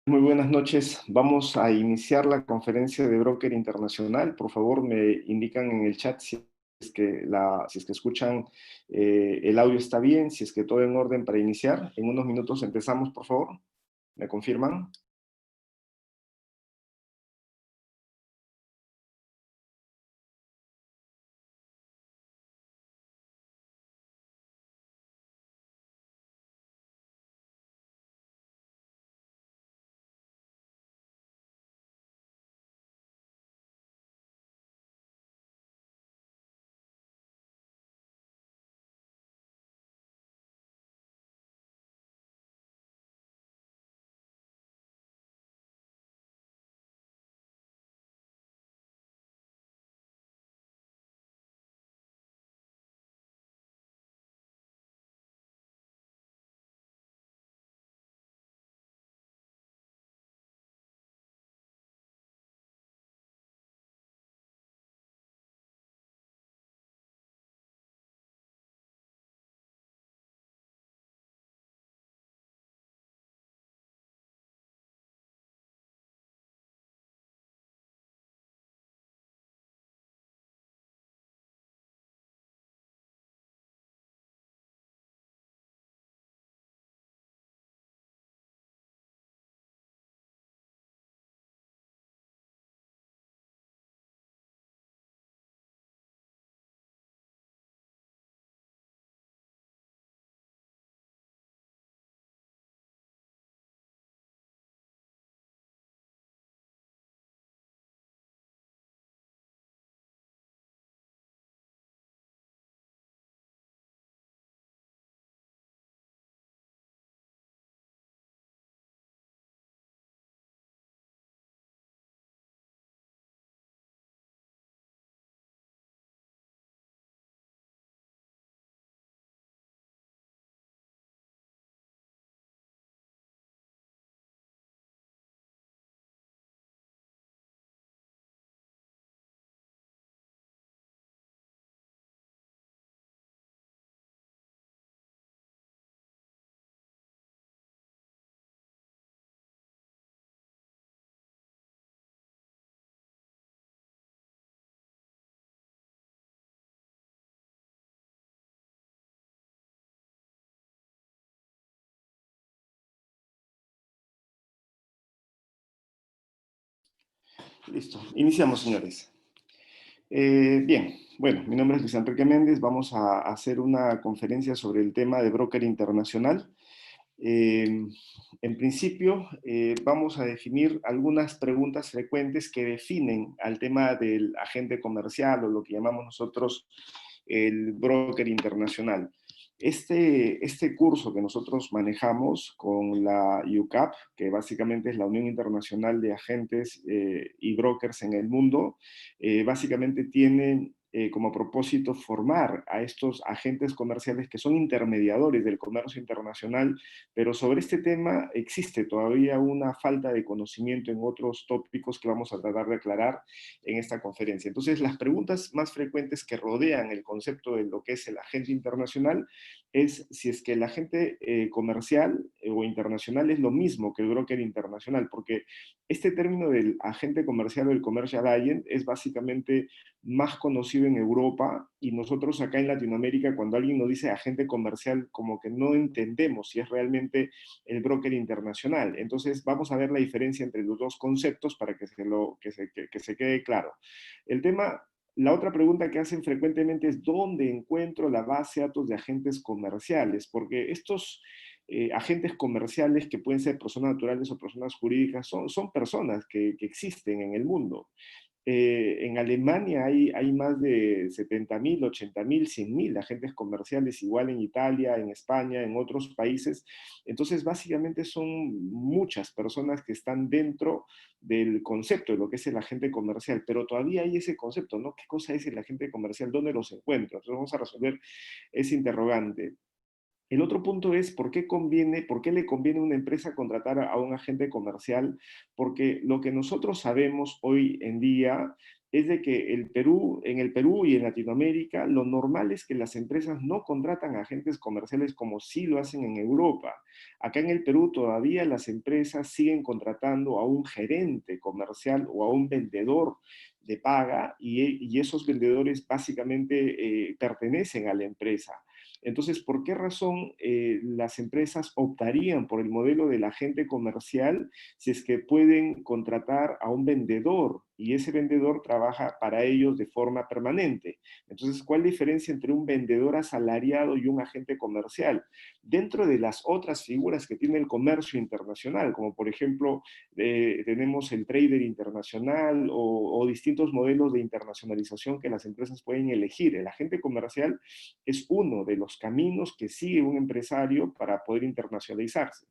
Muy buenas noches. Vamos a iniciar la conferencia de Broker Internacional. Por favor, me indican en el chat si es que escuchan el audio está bien, si es que todo en orden para iniciar. En unos minutos empezamos, por favor. ¿Me confirman? Listo. Iniciamos, señores. Bien, bueno, mi nombre es Luis Enrique Méndez. Vamos a hacer una conferencia sobre el tema de broker internacional. Eh, en principio, vamos a definir algunas preguntas frecuentes que definen al tema del agente comercial o lo que llamamos nosotros el broker internacional. Este curso que nosotros manejamos con la UCAP, que básicamente es la Unión Internacional de Agentes y Brokers en el mundo, básicamente tiene como propósito formar a estos agentes comerciales que son intermediadores del comercio internacional, pero sobre este tema existe todavía una falta de conocimiento en otros tópicos que vamos a tratar de aclarar en esta conferencia. Entonces, las preguntas más frecuentes que rodean el concepto de lo que es el agente internacional es si es que el agente comercial o internacional es lo mismo que el broker internacional, porque este término del agente comercial o el commercial agent es básicamente más conocido en Europa y nosotros acá en Latinoamérica, cuando alguien nos dice agente comercial, como que no entendemos si es realmente el broker internacional. Entonces, vamos a ver la diferencia entre los dos conceptos para que se quede claro. El tema, la otra pregunta que hacen frecuentemente es ¿dónde encuentro la base de datos de agentes comerciales? Porque estos agentes comerciales, que pueden ser personas naturales o personas jurídicas, son personas que existen en el mundo. En Alemania hay más de 70.000, 80.000, 100.000 agentes comerciales, igual en Italia, en España, en otros países. Entonces, básicamente son muchas personas que están dentro del concepto de lo que es el agente comercial, pero todavía hay ese concepto, ¿no? ¿Qué cosa es el agente comercial? ¿Dónde los encuentro? Entonces, vamos a resolver ese interrogante. El otro punto es por qué le conviene a una empresa contratar a un agente comercial, porque lo que nosotros sabemos hoy en día es de que en el Perú y en Latinoamérica, lo normal es que las empresas no contratan a agentes comerciales como sí lo hacen en Europa. Acá en el Perú todavía las empresas siguen contratando a un gerente comercial o a un vendedor de paga y esos vendedores básicamente pertenecen a la empresa. Entonces, ¿por qué razón las empresas optarían por el modelo del agente comercial si es que pueden contratar a un vendedor y ese vendedor trabaja para ellos de forma permanente? Entonces, ¿cuál es la diferencia entre un vendedor asalariado y un agente comercial? Dentro de las otras figuras que tiene el comercio internacional, como por ejemplo tenemos el trader internacional o distintos modelos de internacionalización que las empresas pueden elegir. El agente comercial es uno de los caminos que sigue un empresario para poder internacionalizarse.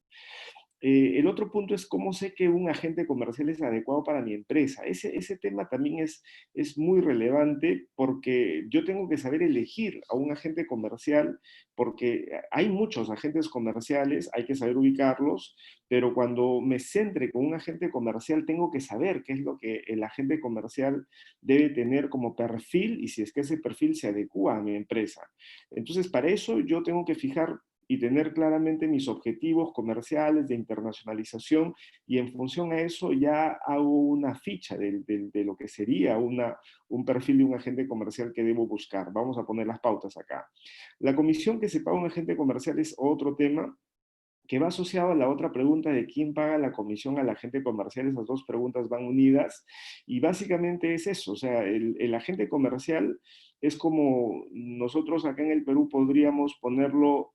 El otro punto es cómo sé que un agente comercial es adecuado para mi empresa. Ese tema también es muy relevante porque yo tengo que saber elegir a un agente comercial porque hay muchos agentes comerciales, hay que saber ubicarlos, pero cuando me centre con un agente comercial tengo que saber qué es lo que el agente comercial debe tener como perfil y si es que ese perfil se adecua a mi empresa. Entonces, para eso yo tengo que fijar y tener claramente mis objetivos comerciales de internacionalización y en función a eso ya hago una ficha de lo que sería un perfil de un agente comercial que debo buscar. Vamos a poner las pautas acá. La comisión que se paga a un agente comercial es otro tema que va asociado a la otra pregunta de quién paga la comisión al agente comercial. Esas dos preguntas van unidas y básicamente es eso, o sea, el agente comercial es como nosotros acá en el Perú podríamos ponerlo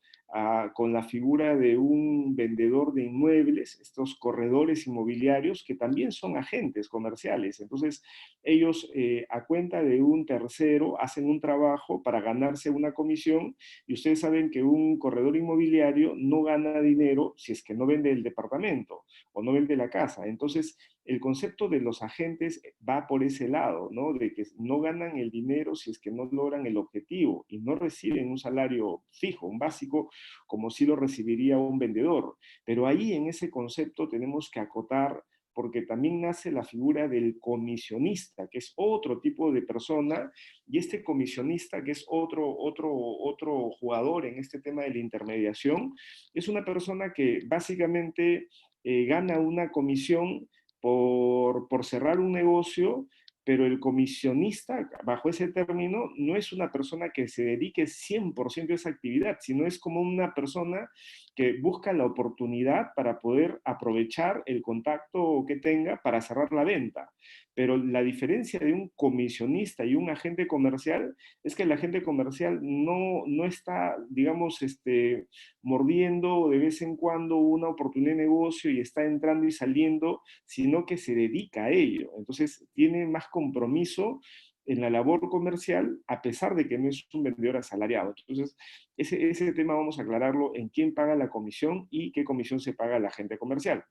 con la figura de un vendedor de inmuebles, estos corredores inmobiliarios que también son agentes comerciales. Entonces, ellos a cuenta de un tercero hacen un trabajo para ganarse una comisión y ustedes saben que un corredor inmobiliario no gana dinero si es que no vende el departamento o no vende la casa. Entonces, el concepto de los agentes va por ese lado, ¿no? De que no ganan el dinero si es que no logran el objetivo y no reciben un salario fijo, un básico, como si lo recibiría un vendedor. Pero ahí en ese concepto tenemos que acotar porque también nace la figura del comisionista, que es otro tipo de persona, y este comisionista, que es otro jugador en este tema de la intermediación, es una persona que básicamente gana una comisión por cerrar un negocio, pero el comisionista, bajo ese término, no es una persona que se dedique 100% a esa actividad, sino es como una persona que busca la oportunidad para poder aprovechar el contacto que tenga para cerrar la venta. Pero la diferencia de un comisionista y un agente comercial es que el agente comercial no está, digamos, mordiendo de vez en cuando una oportunidad de negocio y está entrando y saliendo, sino que se dedica a ello. Entonces, tiene más compromiso en la labor comercial, a pesar de que no es un vendedor asalariado. Entonces, ese tema vamos a aclararlo en quién paga la comisión y qué comisión se paga al agente comercial.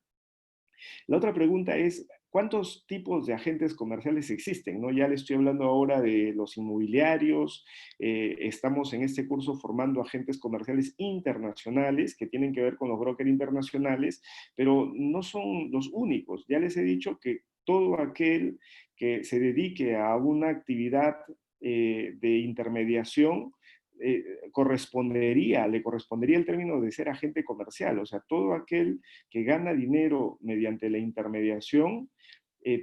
La otra pregunta es, ¿cuántos tipos de agentes comerciales existen? ¿No? Ya le estoy hablando ahora de los inmobiliarios, estamos en este curso formando agentes comerciales internacionales que tienen que ver con los brokers internacionales, pero no son los únicos. Ya les he dicho que todo aquel que se dedique a una actividad de intermediación, le correspondería el término de ser agente comercial, o sea, todo aquel que gana dinero mediante la intermediación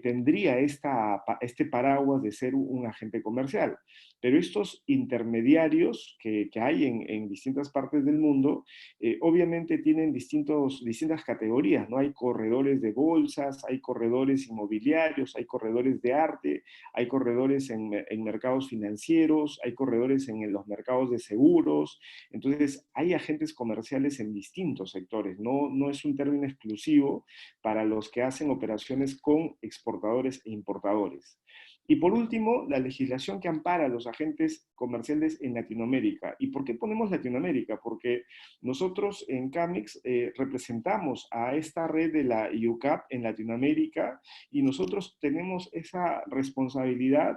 tendría este paraguas de ser un agente comercial. Pero estos intermediarios que hay en distintas partes del mundo, obviamente tienen distintas categorías, ¿no? Hay corredores de bolsas, hay corredores inmobiliarios, hay corredores de arte, hay corredores en mercados financieros, hay corredores en los mercados de seguros. Entonces, hay agentes comerciales en distintos sectores, no es un término exclusivo para los que hacen operaciones con exportadores e importadores. Y por último, la legislación que ampara a los agentes comerciales en Latinoamérica. ¿Y por qué ponemos Latinoamérica? Porque nosotros en CAMIX representamos a esta red de la IUCAP en Latinoamérica y nosotros tenemos esa responsabilidad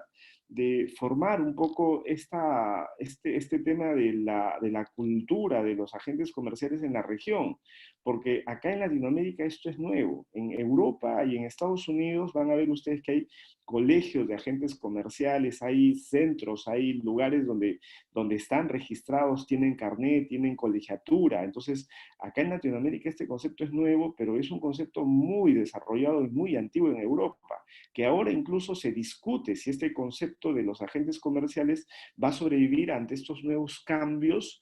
de formar un poco este tema de la cultura de los agentes comerciales en la región, porque acá en Latinoamérica esto es nuevo. En Europa y en Estados Unidos van a ver ustedes que hay colegios de agentes comerciales, hay centros, hay lugares donde están registrados, tienen carnet, tienen colegiatura. Entonces, acá en Latinoamérica este concepto es nuevo, pero es un concepto muy desarrollado y muy antiguo en Europa, que ahora incluso se discute si este concepto de los agentes comerciales va a sobrevivir ante estos nuevos cambios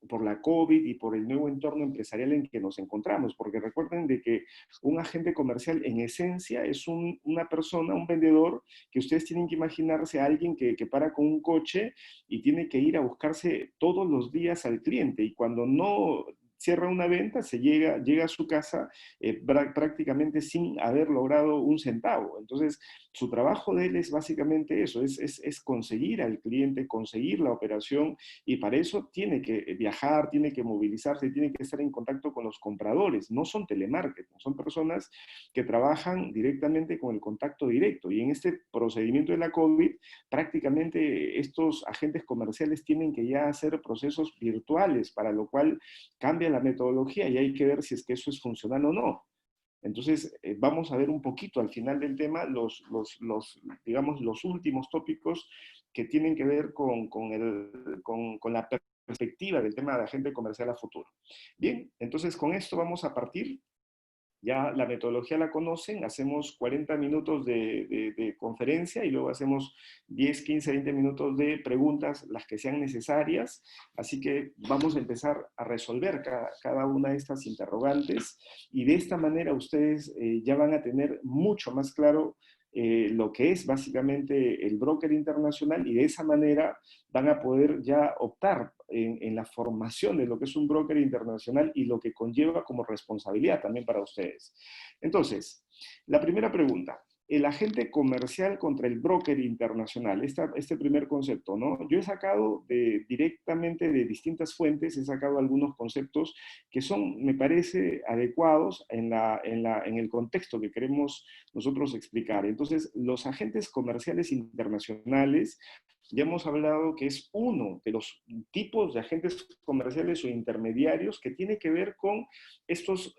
por la COVID y por el nuevo entorno empresarial en que nos encontramos, porque recuerden de que un agente comercial en esencia es una persona, un vendedor, que ustedes tienen que imaginarse a alguien que para con un coche y tiene que ir a buscarse todos los días al cliente, y cuando no cierra una venta, llega a su casa prácticamente sin haber logrado un centavo. Entonces, su trabajo de él es básicamente eso, es conseguir al cliente, conseguir la operación, y para eso tiene que viajar, tiene que movilizarse, tiene que estar en contacto con los compradores. No son telemarketing, son personas que trabajan directamente con el contacto directo. Y en este procedimiento de la COVID, prácticamente estos agentes comerciales tienen que ya hacer procesos virtuales, para lo cual cambia la metodología y hay que ver si es que eso es funcional o no. Entonces, vamos a ver un poquito al final del tema digamos, los últimos tópicos que tienen que ver con la perspectiva del tema de agente comercial a futuro. Bien, entonces con esto vamos a partir. Ya la metodología la conocen, hacemos 40 minutos de conferencia y luego hacemos 10, 15, 20 minutos de preguntas, las que sean necesarias. Así que vamos a empezar a resolver cada una de estas interrogantes, y de esta manera ustedes ya van a tener mucho más claro lo que es básicamente el broker internacional, y de esa manera van a poder ya optar en la formación de lo que es un broker internacional y lo que conlleva como responsabilidad también para ustedes. Entonces, la primera pregunta: el agente comercial contra el broker internacional, este primer concepto, ¿no? Yo he sacado directamente de distintas fuentes, he sacado algunos conceptos que son, me parece, adecuados en el contexto que queremos nosotros explicar. Entonces, los agentes comerciales internacionales, ya hemos hablado que es uno de los tipos de agentes comerciales o intermediarios que tiene que ver con estos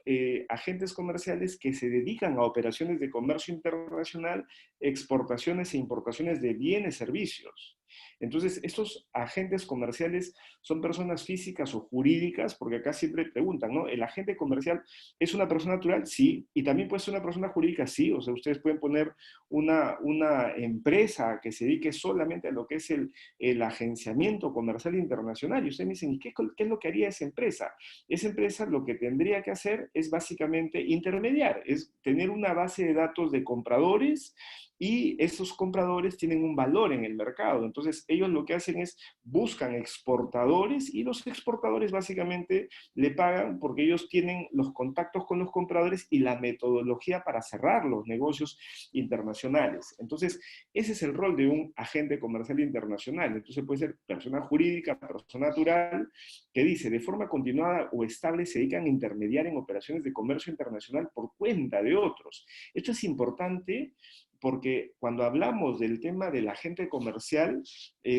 agentes comerciales que se dedican a operaciones de comercio internacional, exportaciones e importaciones de bienes, servicios. Entonces, estos agentes comerciales son personas físicas o jurídicas, porque acá siempre preguntan, ¿no? ¿El agente comercial es una persona natural? Sí. ¿Y también puede ser una persona jurídica? Sí. O sea, ustedes pueden poner una empresa que se dedique solamente a lo que es el agenciamiento comercial internacional. Y ustedes me dicen, ¿y qué es lo que haría esa empresa? Esa empresa lo que tendría que hacer es básicamente intermediar, es tener una base de datos de compradores, y esos compradores tienen un valor en el mercado. Entonces, ellos lo que hacen es buscan exportadores, y los exportadores básicamente le pagan porque ellos tienen los contactos con los compradores y la metodología para cerrar los negocios internacionales. Entonces, ese es el rol de un agente comercial internacional. Entonces, puede ser persona jurídica, persona natural, que dice, de forma continuada o estable se dedican a intermediar en operaciones de comercio internacional por cuenta de otros. Esto es importante porque cuando hablamos del tema del agente comercial,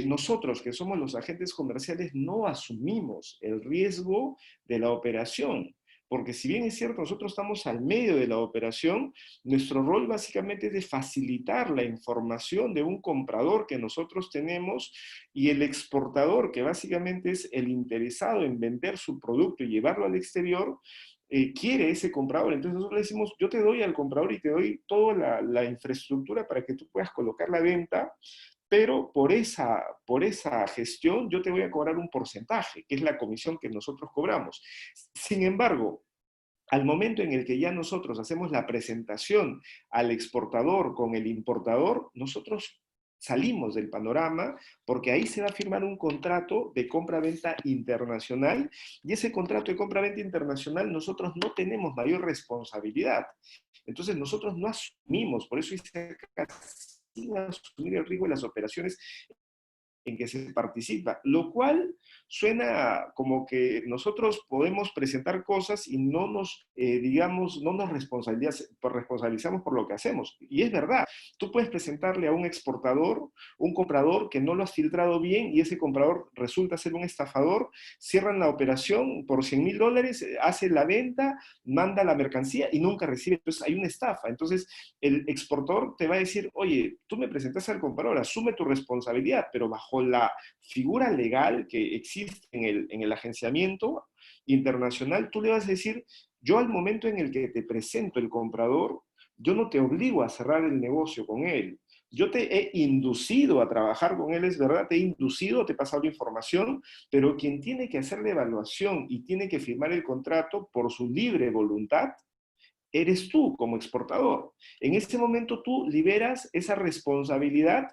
nosotros que somos los agentes comerciales no asumimos el riesgo de la operación. Porque si bien es cierto, nosotros estamos al medio de la operación, nuestro rol básicamente es de facilitar la información de un comprador que nosotros tenemos, y el exportador, que básicamente es el interesado en vender su producto y llevarlo al exterior, quiere ese comprador. Entonces nosotros le decimos, yo te doy al comprador y te doy toda la infraestructura para que tú puedas colocar la venta, pero por esa gestión yo te voy a cobrar un porcentaje, que es la comisión que nosotros cobramos. Sin embargo, al momento en el que ya nosotros hacemos la presentación al exportador con el importador, nosotros salimos del panorama, porque ahí se va a firmar un contrato de compra-venta internacional, y ese contrato de compra-venta internacional nosotros no tenemos mayor responsabilidad. Entonces nosotros no asumimos, por eso dice acá, sin asumir el riesgo de las operaciones en que se participa, lo cual suena como que nosotros podemos presentar cosas y no nos, digamos, no nos responsabilizamos por lo que hacemos. Y es verdad, tú puedes presentarle a un exportador, un comprador que no lo has filtrado bien y ese comprador resulta ser un estafador, cierran la operación por $100,000, hace la venta, manda la mercancía y nunca recibe. Entonces hay una estafa. Entonces el exportador te va a decir, oye, tú me presentaste al comprador, asume tu responsabilidad, pero bajo la figura legal que existe en el agenciamiento internacional, tú le vas a decir, yo al momento en el que te presento el comprador, yo no te obligo a cerrar el negocio con él. Yo te he inducido a trabajar con él, es verdad, te he inducido, te he pasado la información, pero quien tiene que hacer la evaluación y tiene que firmar el contrato por su libre voluntad eres tú como exportador. En este momento tú liberas esa responsabilidad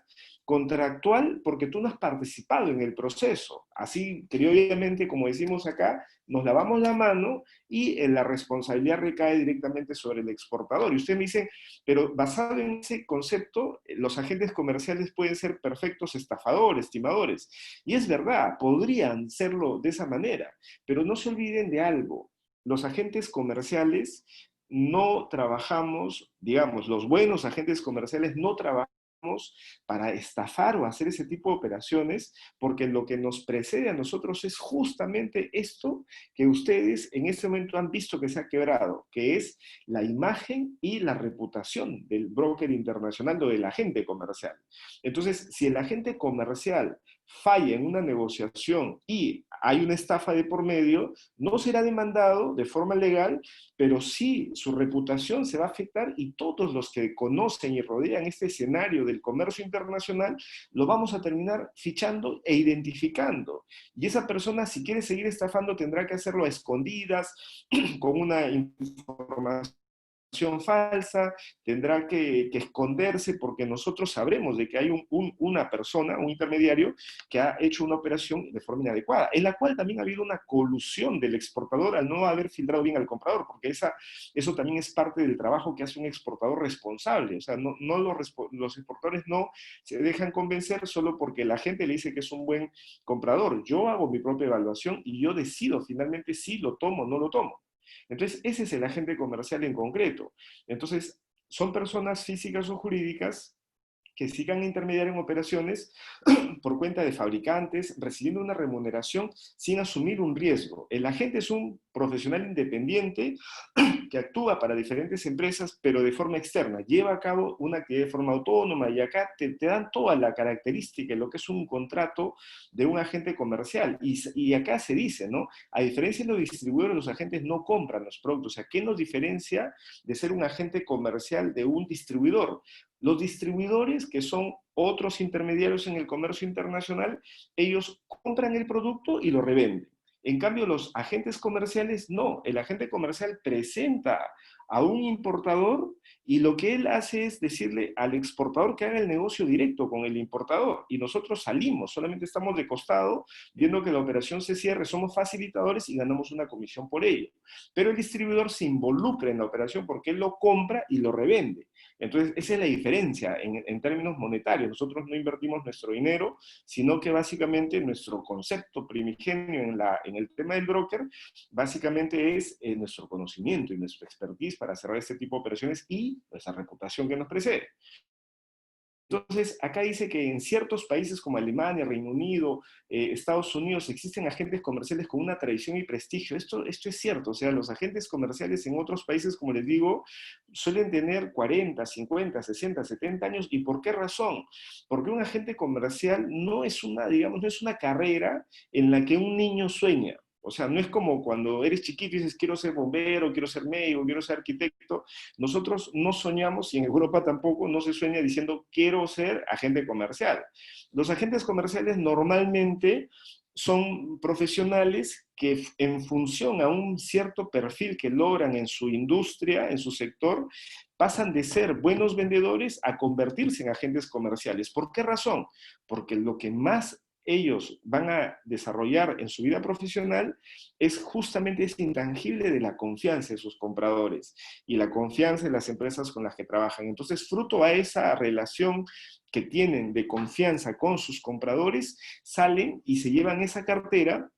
contractual porque tú no has participado en el proceso. Así, criolladamente, como decimos acá, nos lavamos la mano y la responsabilidad recae directamente sobre el exportador. Y usted me dice, pero basado en ese concepto, los agentes comerciales pueden ser perfectos estafadores, timadores. Y es verdad, podrían serlo de esa manera, pero no se olviden de algo. Los agentes comerciales no trabajamos, digamos, los buenos agentes comerciales no trabajamos para estafar o hacer ese tipo de operaciones, porque lo que nos precede a nosotros es justamente esto que ustedes en este momento han visto que se ha quebrado, que es la imagen y la reputación del broker internacional o del agente comercial. Entonces, si el agente comercial falla en una negociación y hay una estafa de por medio, no será demandado de forma legal, pero sí su reputación se va a afectar y todos los que conocen y rodean este escenario del comercio internacional lo vamos a terminar fichando e identificando. Y esa persona, si quiere seguir estafando, tendrá que hacerlo a escondidas, con una información falsa, tendrá que esconderse porque nosotros sabremos de que hay una persona, un intermediario, que ha hecho una operación de forma inadecuada, en la cual también ha habido una colusión del exportador al no haber filtrado bien al comprador, porque eso también es parte del trabajo que hace un exportador responsable. O sea, no los exportadores no se dejan convencer solo porque la gente le dice que es un buen comprador. Yo hago mi propia evaluación y yo decido finalmente si lo tomo o no lo tomo. Entonces, ese es el agente comercial en concreto. Entonces, son personas físicas o jurídicas que sigan intermediar en operaciones por cuenta de fabricantes, recibiendo una remuneración sin asumir un riesgo. El agente es un profesional independiente que actúa para diferentes empresas, pero de forma externa. Lleva a cabo una actividad de forma autónoma y acá te dan toda la característica de lo que es un contrato de un agente comercial. Y acá se dice, ¿no? A diferencia de los distribuidores, los agentes no compran los productos. O sea, ¿qué nos diferencia de ser un agente comercial de un distribuidor? Los distribuidores, que son otros intermediarios en el comercio internacional, ellos compran el producto y lo revenden. En cambio, los agentes comerciales no. El agente comercial presenta a un importador y lo que él hace es decirle al exportador que haga el negocio directo con el importador. Y nosotros salimos, solamente estamos de costado viendo que la operación se cierre, somos facilitadores y ganamos una comisión por ello. Pero el distribuidor se involucra en la operación porque él lo compra y lo revende. Entonces, esa es la diferencia en términos monetarios. Nosotros no invertimos nuestro dinero, sino que básicamente nuestro concepto primigenio en el tema del broker, básicamente es nuestro conocimiento y nuestra expertise para cerrar este tipo de operaciones y nuestra reputación que nos precede. Entonces, acá dice que en ciertos países como Alemania, Reino Unido, Estados Unidos, existen agentes comerciales con una tradición y prestigio. Esto es cierto, o sea, los agentes comerciales en otros países, como les digo, suelen tener 40, 50, 60, 70 años. ¿Y por qué razón? Porque un agente comercial no es una, digamos, no es una carrera en la que un niño sueña. O sea, no es como cuando eres chiquito y dices, quiero ser bombero, quiero ser médico, quiero ser arquitecto. Nosotros no soñamos, y en Europa tampoco, no se sueña diciendo, quiero ser agente comercial. Los agentes comerciales normalmente son profesionales que en función a un cierto perfil que logran en su industria, en su sector, pasan de ser buenos vendedores a convertirse en agentes comerciales. ¿Por qué razón? Porque lo que más ellos van a desarrollar en su vida profesional es justamente ese intangible de la confianza de sus compradores y la confianza de las empresas con las que trabajan. Entonces, fruto a esa relación que tienen de confianza con sus compradores, salen y se llevan esa cartera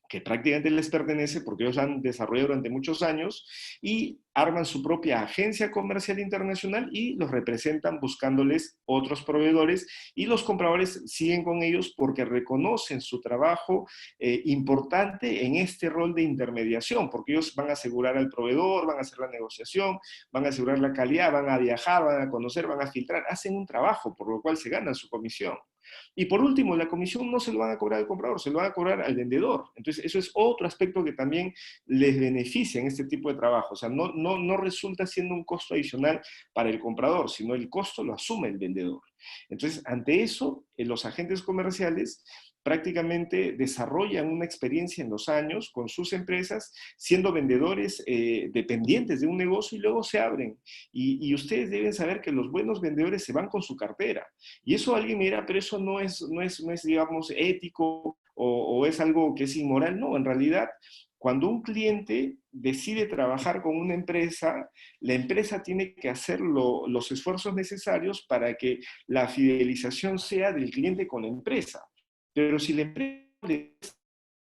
que prácticamente les pertenece porque ellos la han desarrollado durante muchos años y arman su propia agencia comercial internacional y los representan buscándoles otros proveedores y los compradores siguen con ellos porque reconocen su trabajo importante en este rol de intermediación, porque ellos van a asegurar al proveedor, van a hacer la negociación, van a asegurar la calidad, van a viajar, van a conocer, van a filtrar, hacen un trabajo por lo cual se ganan su comisión. Y por último, la comisión no se lo van a cobrar al comprador, se lo van a cobrar al vendedor. Entonces, eso es otro aspecto que también les beneficia en este tipo de trabajo. O sea, no resulta siendo un costo adicional para el comprador, sino el costo lo asume el vendedor. Entonces, ante eso, los agentes comerciales prácticamente desarrollan una experiencia en los años con sus empresas, siendo vendedores dependientes de un negocio y luego se abren. Y ustedes deben saber que los buenos vendedores se van con su cartera. Y eso alguien me dirá, pero eso no es digamos, ético o es algo que es inmoral. No, en realidad, cuando un cliente decide trabajar con una empresa, la empresa tiene que hacer los esfuerzos necesarios para que la fidelización sea del cliente con la empresa. Pero si la empresa le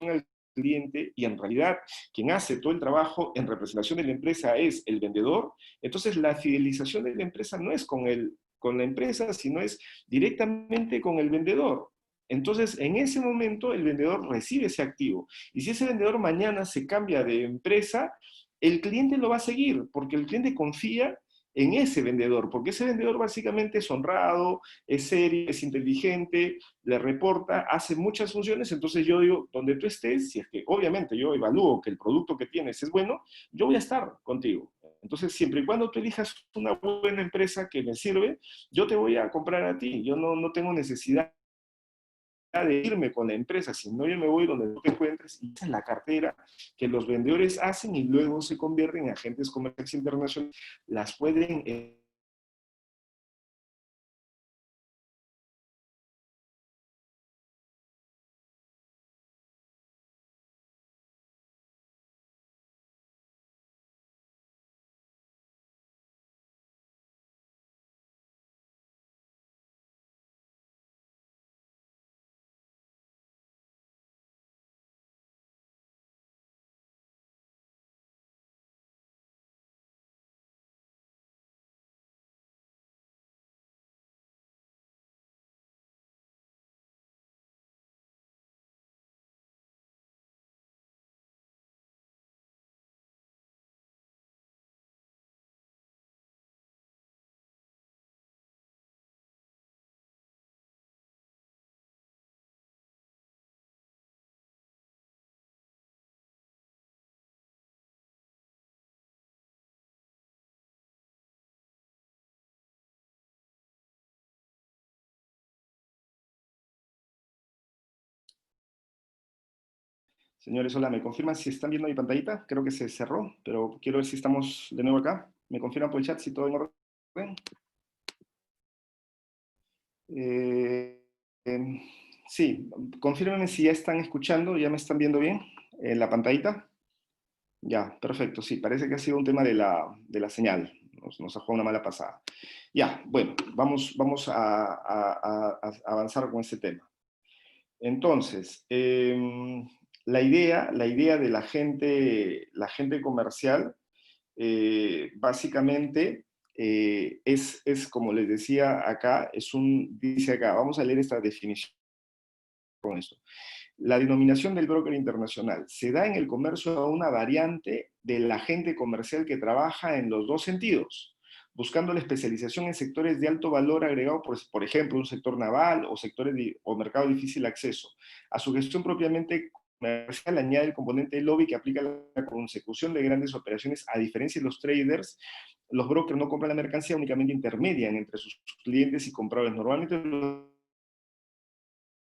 al cliente y en realidad quien hace todo el trabajo en representación de la empresa es el vendedor, entonces la fidelización de la empresa no es con la empresa, sino es directamente con el vendedor. Entonces, en ese momento, el vendedor recibe ese activo. Y si ese vendedor mañana se cambia de empresa, el cliente lo va a seguir, porque el cliente confía en ese vendedor, porque ese vendedor básicamente es honrado, es serio, es inteligente, le reporta, hace muchas funciones. Entonces yo digo, donde tú estés, si es que obviamente yo evalúo que el producto que tienes es bueno, yo voy a estar contigo. Entonces, siempre y cuando tú elijas una buena empresa que me sirve, yo te voy a comprar a ti. Yo no tengo necesidad de irme con la empresa, sino yo me voy donde tú te encuentres y esa es la cartera que los vendedores hacen y luego se convierten en agentes comerciales internacionales. Las pueden Señores, hola, ¿me confirman si están viendo mi pantallita? Creo que se cerró, pero quiero ver si estamos de nuevo acá. ¿Me confirman por el chat si todo en orden? Eh, em, sí, confírmenme si ya están escuchando, ya me están viendo bien en la pantallita. Ya, perfecto, sí, parece que ha sido un tema de la señal. Nos ha jugado una mala pasada. Ya, bueno, vamos a avanzar con este tema. Entonces, la idea de la gente comercial, básicamente, es, como les decía acá, dice acá, vamos a leer esta definición con esto. La denominación del broker internacional se da en el comercio a una variante del agente comercial que trabaja en los dos sentidos, buscando la especialización en sectores de alto valor agregado, por ejemplo, un sector naval o sectores o mercado de difícil acceso. A su gestión propiamente comercial añade el componente de lobby que aplica la consecución de grandes operaciones. A diferencia de los traders, los brokers no compran la mercancía, únicamente intermedian entre sus clientes y compradores. Normalmente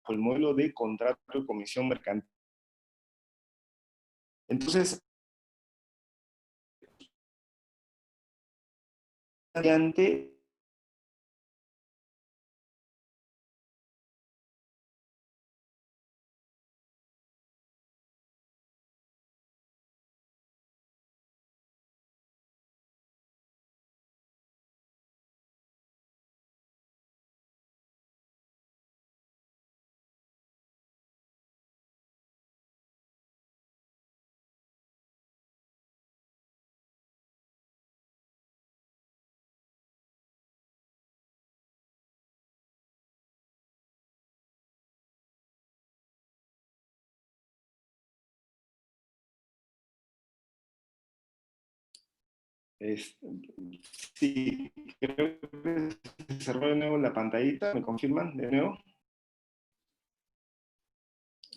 el modelo de contrato de comisión mercantil. Entonces, variante Es- sí, creo que se cerró de nuevo la pantallita. ¿Me confirman de nuevo?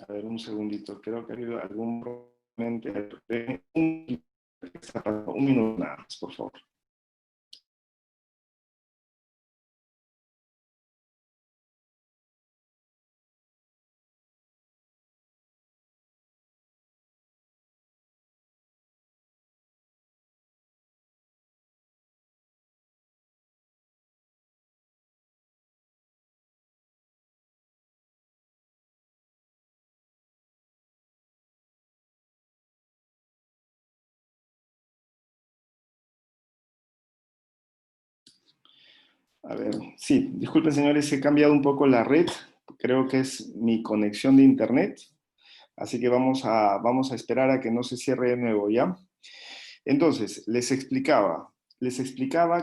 A ver, un segundito. Creo que ha habido algún problema. Un minuto nada más, por favor. A ver, sí, disculpen señores, he cambiado un poco la red. Creo que es mi conexión de internet. Así que vamos a esperar a que no se cierre de nuevo, ¿ya? Entonces, les explicaba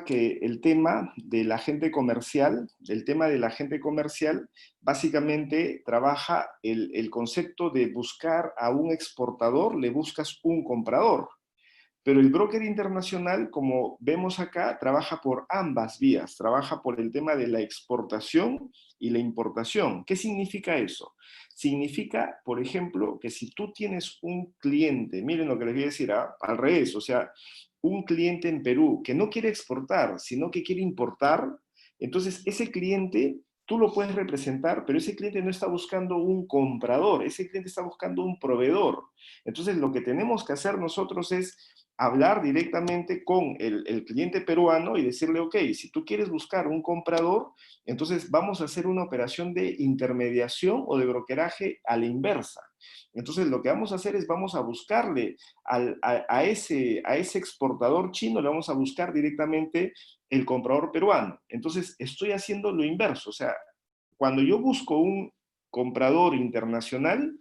que el tema del agente comercial, básicamente trabaja el concepto de buscar a un exportador, le buscas un comprador. Pero el broker internacional, como vemos acá, trabaja por ambas vías, trabaja por el tema de la exportación y la importación. ¿Qué significa eso? Significa, por ejemplo, que si tú tienes un cliente, miren lo que les voy a decir, al revés, o sea, un cliente en Perú que no quiere exportar, sino que quiere importar, entonces ese cliente tú lo puedes representar, pero ese cliente no está buscando un comprador, ese cliente está buscando un proveedor. Entonces lo que tenemos que hacer nosotros es hablar directamente con el cliente peruano y decirle, ok, si tú quieres buscar un comprador, entonces vamos a hacer una operación de intermediación o de brokeraje a la inversa. Entonces lo que vamos a hacer es vamos a buscarle a ese exportador chino, le vamos a buscar directamente el comprador peruano. Entonces estoy haciendo lo inverso, o sea, cuando yo busco un comprador internacional,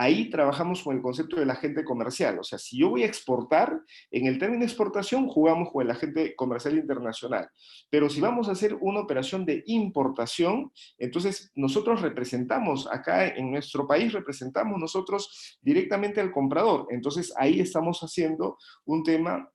ahí trabajamos con el concepto del agente comercial. O sea, si yo voy a exportar, en el término de exportación jugamos con el agente comercial internacional. Pero si vamos a hacer una operación de importación, entonces nosotros representamos, acá en nuestro país representamos nosotros directamente al comprador. Entonces ahí estamos haciendo un tema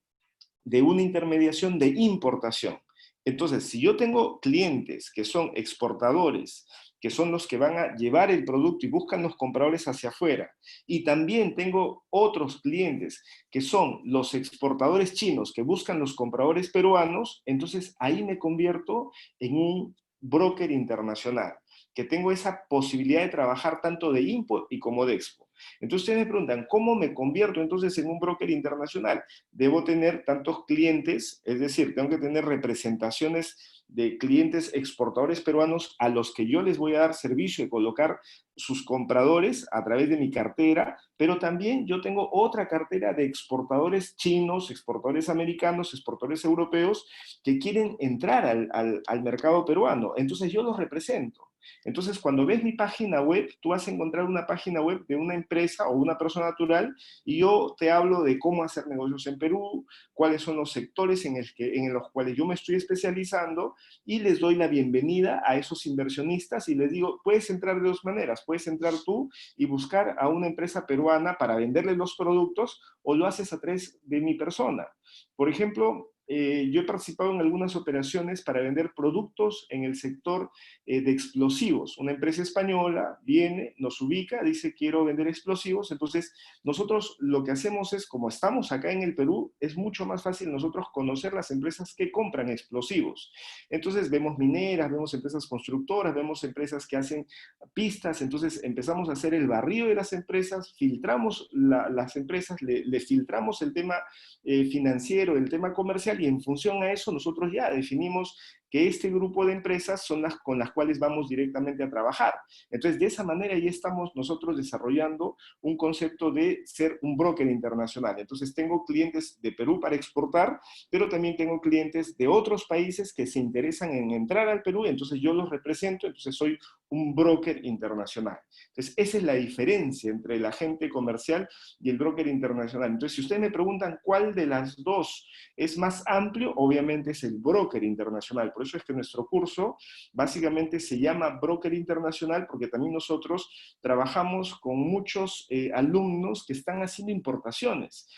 de una intermediación de importación. Entonces, si yo tengo clientes que son exportadores, que son los que van a llevar el producto y buscan los compradores hacia afuera, y también tengo otros clientes que son los exportadores chinos que buscan los compradores peruanos, entonces ahí me convierto en un broker internacional, que tengo esa posibilidad de trabajar tanto de import y como de export. Entonces ustedes me preguntan, ¿cómo me convierto entonces en un broker internacional? Debo tener tantos clientes, es decir, tengo que tener representaciones de clientes exportadores peruanos a los que yo les voy a dar servicio y colocar sus compradores a través de mi cartera, pero también yo tengo otra cartera de exportadores chinos, exportadores americanos, exportadores europeos que quieren entrar al mercado peruano. Entonces yo los represento. Entonces, cuando ves mi página web, tú vas a encontrar una página web de una empresa o una persona natural y yo te hablo de cómo hacer negocios en Perú, cuáles son los sectores en los cuales yo me estoy especializando y les doy la bienvenida a esos inversionistas y les digo, puedes entrar de dos maneras, puedes entrar tú y buscar a una empresa peruana para venderle los productos o lo haces a través de mi persona. Por ejemplo, yo he participado en algunas operaciones para vender productos en el sector de explosivos. Una empresa española viene, nos ubica, dice quiero vender explosivos, entonces nosotros lo que hacemos es, como estamos acá en el Perú, es mucho más fácil nosotros conocer las empresas que compran explosivos. Entonces vemos mineras, vemos empresas constructoras, vemos empresas que hacen pistas, entonces empezamos a hacer el barrido de las empresas, filtramos las empresas, le filtramos el tema financiero, el tema comercial y en función a eso nosotros ya definimos que este grupo de empresas son las con las cuales vamos directamente a trabajar. Entonces, de esa manera ya estamos nosotros desarrollando un concepto de ser un broker internacional. Entonces, tengo clientes de Perú para exportar, pero también tengo clientes de otros países que se interesan en entrar al Perú, entonces yo los represento, entonces soy un broker internacional. Entonces, esa es la diferencia entre el agente comercial y el broker internacional. Entonces, si ustedes me preguntan cuál de las dos es más amplio, obviamente es el broker internacional. Por eso es que nuestro curso básicamente se llama Broker Internacional, porque también nosotros trabajamos con muchos alumnos que están haciendo importaciones.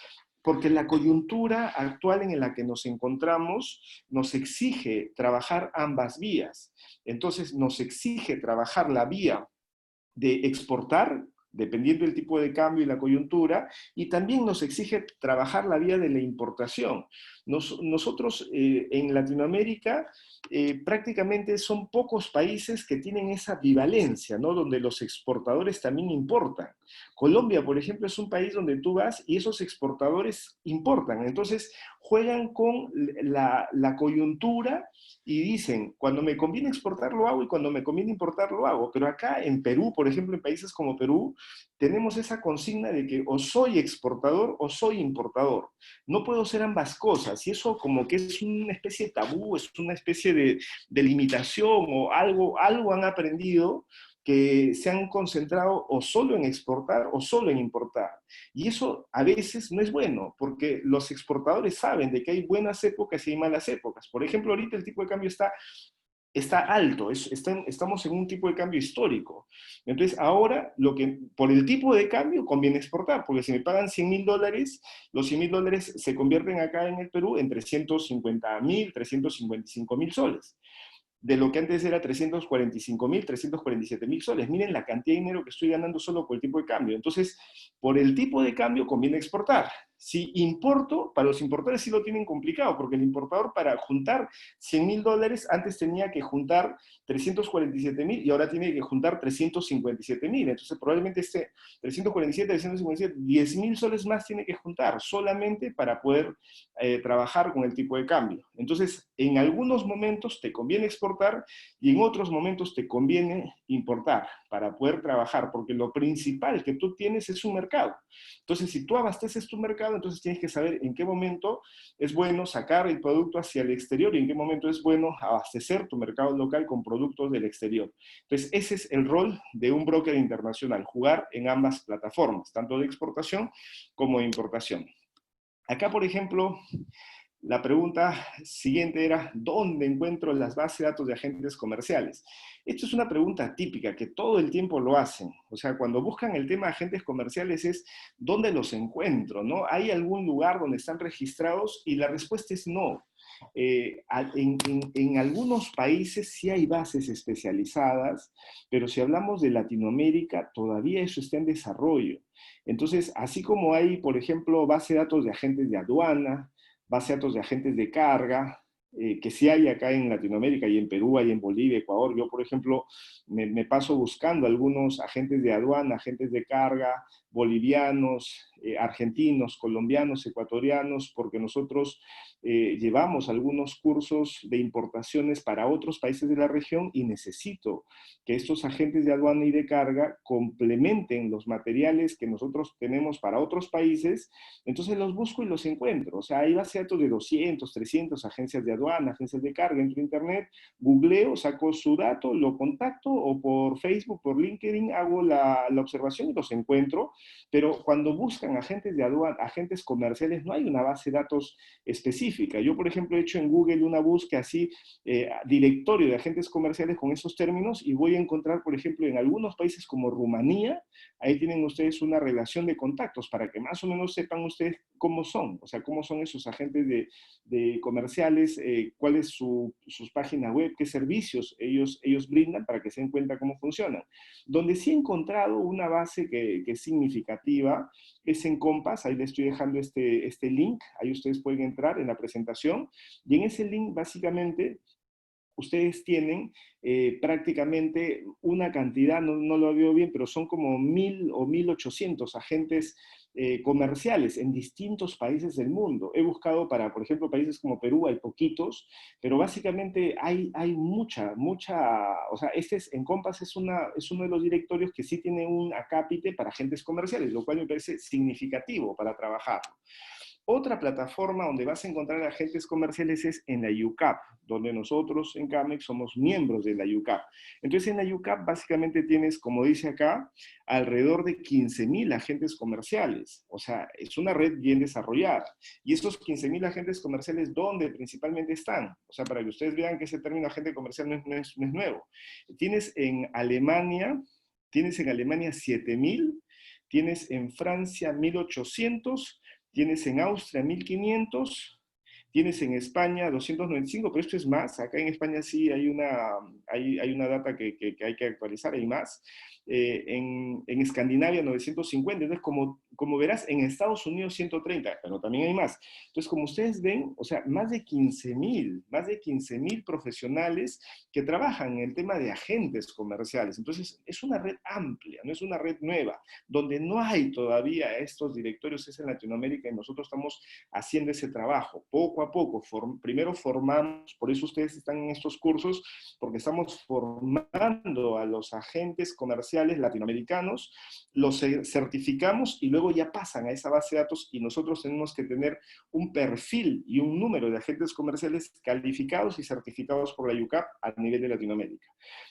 Porque la coyuntura actual en la que nos encontramos nos exige trabajar ambas vías. Entonces nos exige trabajar la vía de exportar, dependiendo del tipo de cambio y la coyuntura, y también nos exige trabajar la vía de la importación. Nosotros en Latinoamérica prácticamente son pocos países que tienen esa bivalencia, ¿no? Donde los exportadores también importan. Colombia, por ejemplo, es un país donde tú vas y esos exportadores importan. Entonces, juegan con la coyuntura y dicen, cuando me conviene exportar lo hago y cuando me conviene importar lo hago. Pero acá en Perú, por ejemplo, en países como Perú, tenemos esa consigna de que o soy exportador o soy importador. No puedo ser ambas cosas. Y eso como que es una especie de tabú, es una especie de limitación o algo han aprendido que se han concentrado o solo en exportar o solo en importar. Y eso a veces no es bueno, porque los exportadores saben de que hay buenas épocas y hay malas épocas. Por ejemplo, ahorita el tipo de cambio está alto, estamos en un tipo de cambio histórico. Entonces, ahora, por el tipo de cambio conviene exportar, porque si me pagan $100.000, los $100.000 se convierten acá en el Perú en 350.000, 355.000 soles, de lo que antes era 345.000, 347.000 soles. Miren la cantidad de dinero que estoy ganando solo por el tipo de cambio. Entonces, por el tipo de cambio conviene exportar. Si importo, para los importadores sí lo tienen complicado, porque el importador para juntar $100.000 antes tenía que juntar 347.000 y ahora tiene que juntar 357.000. Entonces probablemente 347, 357, 10.000 soles más tiene que juntar solamente para poder trabajar con el tipo de cambio. Entonces, en algunos momentos te conviene exportar y en otros momentos te conviene importar para poder trabajar, porque lo principal que tú tienes es un mercado. Entonces, si tú abasteces tu mercado, entonces tienes que saber en qué momento es bueno sacar el producto hacia el exterior y en qué momento es bueno abastecer tu mercado local con productos del exterior. Entonces, ese es el rol de un broker internacional, jugar en ambas plataformas, tanto de exportación como de importación. Acá, por ejemplo, la pregunta siguiente era, ¿dónde encuentro las bases de datos de agentes comerciales? Esto es una pregunta típica que todo el tiempo lo hacen. O sea, cuando buscan el tema de agentes comerciales es, ¿dónde los encuentro? ¿No? ¿Hay algún lugar donde están registrados? Y la respuesta es no. En algunos países sí hay bases especializadas, pero si hablamos de Latinoamérica, todavía eso está en desarrollo. Entonces, así como hay, por ejemplo, base de datos de agentes de aduana, base de datos de agentes de carga, que sí hay acá en Latinoamérica y en Perú, hay en Bolivia, Ecuador. Yo, por ejemplo, me paso buscando algunos agentes de aduana, agentes de carga, bolivianos, argentinos, colombianos, ecuatorianos, porque nosotros llevamos algunos cursos de importaciones para otros países de la región y necesito que estos agentes de aduana y de carga complementen los materiales que nosotros tenemos para otros países. Entonces los busco y los encuentro. O sea, hay base de datos de 200, 300 agencias de aduana, agencias de carga, entro a internet, googleo, saco su dato, lo contacto o por Facebook, por LinkedIn, hago la observación y los encuentro. Pero cuando buscan agentes de aduana, agentes comerciales, no hay una base de datos específica. Yo, por ejemplo, he hecho en Google una búsqueda así, directorio de agentes comerciales con esos términos y voy a encontrar, por ejemplo, en algunos países como Rumanía, ahí tienen ustedes una relación de contactos para que más o menos sepan ustedes cómo son, o sea, cómo son esos agentes de comerciales, cuál es sus páginas web, qué servicios ellos brindan para que se den cuenta cómo funcionan. Donde sí he encontrado una base que es significativa es en Compass, ahí les estoy dejando este link, ahí ustedes pueden entrar en la presentación, y en ese link básicamente ustedes tienen prácticamente una cantidad, no lo veo bien, pero son como 1.000 o 1.800 agentes comerciales en distintos países del mundo. He buscado para, por ejemplo, países como Perú, hay poquitos, pero básicamente hay mucha, o sea, en Compass es uno de los directorios que sí tiene un acápite para agentes comerciales, lo cual me parece significativo para trabajar. Otra plataforma donde vas a encontrar agentes comerciales es en la UCAP, donde nosotros en CAMEX somos miembros de la UCAP. Entonces en la UCAP básicamente tienes, como dice acá, alrededor de 15.000 agentes comerciales. O sea, es una red bien desarrollada. Y esos 15.000 agentes comerciales, ¿dónde principalmente están? O sea, para que ustedes vean que ese término agente comercial no es nuevo. Tienes en Alemania 7.000, tienes en Francia 1.800, tienes en Austria 1.500, tienes en España 295, pero esto es más. Acá en España sí hay una data que hay que actualizar, hay más. En Escandinavia 950, entonces como verás, en Estados Unidos 130, pero también hay más. Entonces, como ustedes ven, o sea, más de 15.000 profesionales que trabajan en el tema de agentes comerciales. Entonces, es una red amplia, no es una red nueva. Donde no hay todavía estos directorios es en Latinoamérica y nosotros estamos haciendo ese trabajo, poco a poco. Primero formamos, por eso ustedes están en estos cursos, porque estamos formando a los agentes comerciales latinoamericanos, los certificamos y luego ya pasan a esa base de datos y nosotros tenemos que tener un perfil y un número de agentes comerciales calificados y certificados por la UCAP a nivel de Latinoamérica.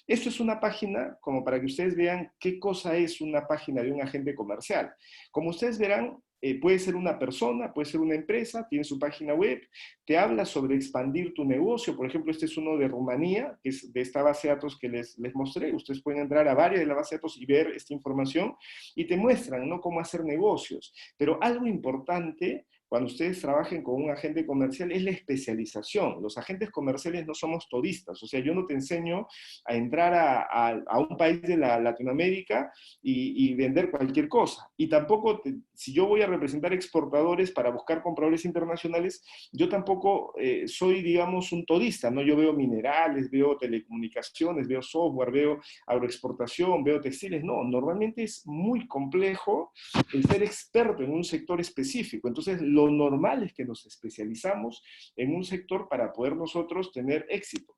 Esto es una página como para que ustedes vean qué cosa es una página de un agente comercial. Como ustedes verán, puede ser una persona, puede ser una empresa, tiene su página web, te habla sobre expandir tu negocio. Por ejemplo, este es uno de Rumanía, que es de esta base de datos que les mostré. Ustedes pueden entrar a varias de la base de datos y ver esta información y te muestran, ¿no?, cómo hacer negocios. Pero algo importante cuando ustedes trabajen con un agente comercial es la especialización. Los agentes comerciales no somos todistas, o sea, yo no te enseño a entrar a un país de Latinoamérica y vender cualquier cosa. Y tampoco, si yo voy a representar exportadores para buscar compradores internacionales, yo tampoco soy, digamos, un todista, ¿no? Yo veo minerales, veo telecomunicaciones, veo software, veo agroexportación, veo textiles. No, normalmente es muy complejo el ser experto en un sector específico. Entonces, lo normal es que nos especializamos en un sector para poder nosotros tener éxito.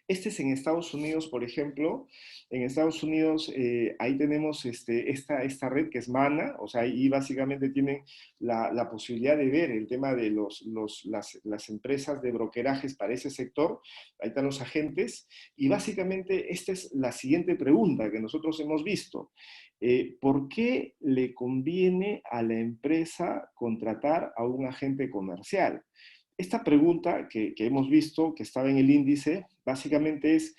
Este es en Estados Unidos, por ejemplo. En Estados Unidos, ahí tenemos esta red que es Mana, o sea, ahí básicamente tienen la posibilidad de ver el tema de las empresas de brokerajes para ese sector. Ahí están los agentes. Y básicamente esta es la siguiente pregunta que nosotros hemos visto. ¿Por qué le conviene a la empresa contratar a un agente comercial? Esta pregunta que hemos visto, que estaba en el índice, básicamente es,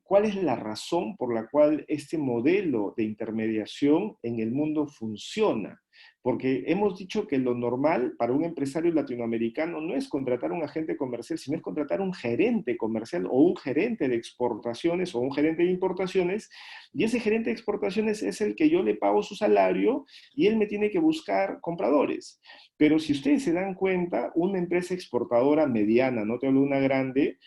¿cuál es la razón por la cual este modelo de intermediación en el mundo funciona? Porque hemos dicho que lo normal para un empresario latinoamericano no es contratar un agente comercial, sino es contratar un gerente comercial o un gerente de exportaciones o un gerente de importaciones, y ese gerente de exportaciones es el que yo le pago su salario y él me tiene que buscar compradores. Pero si ustedes se dan cuenta, una empresa exportadora mediana, no te hablo de una grande,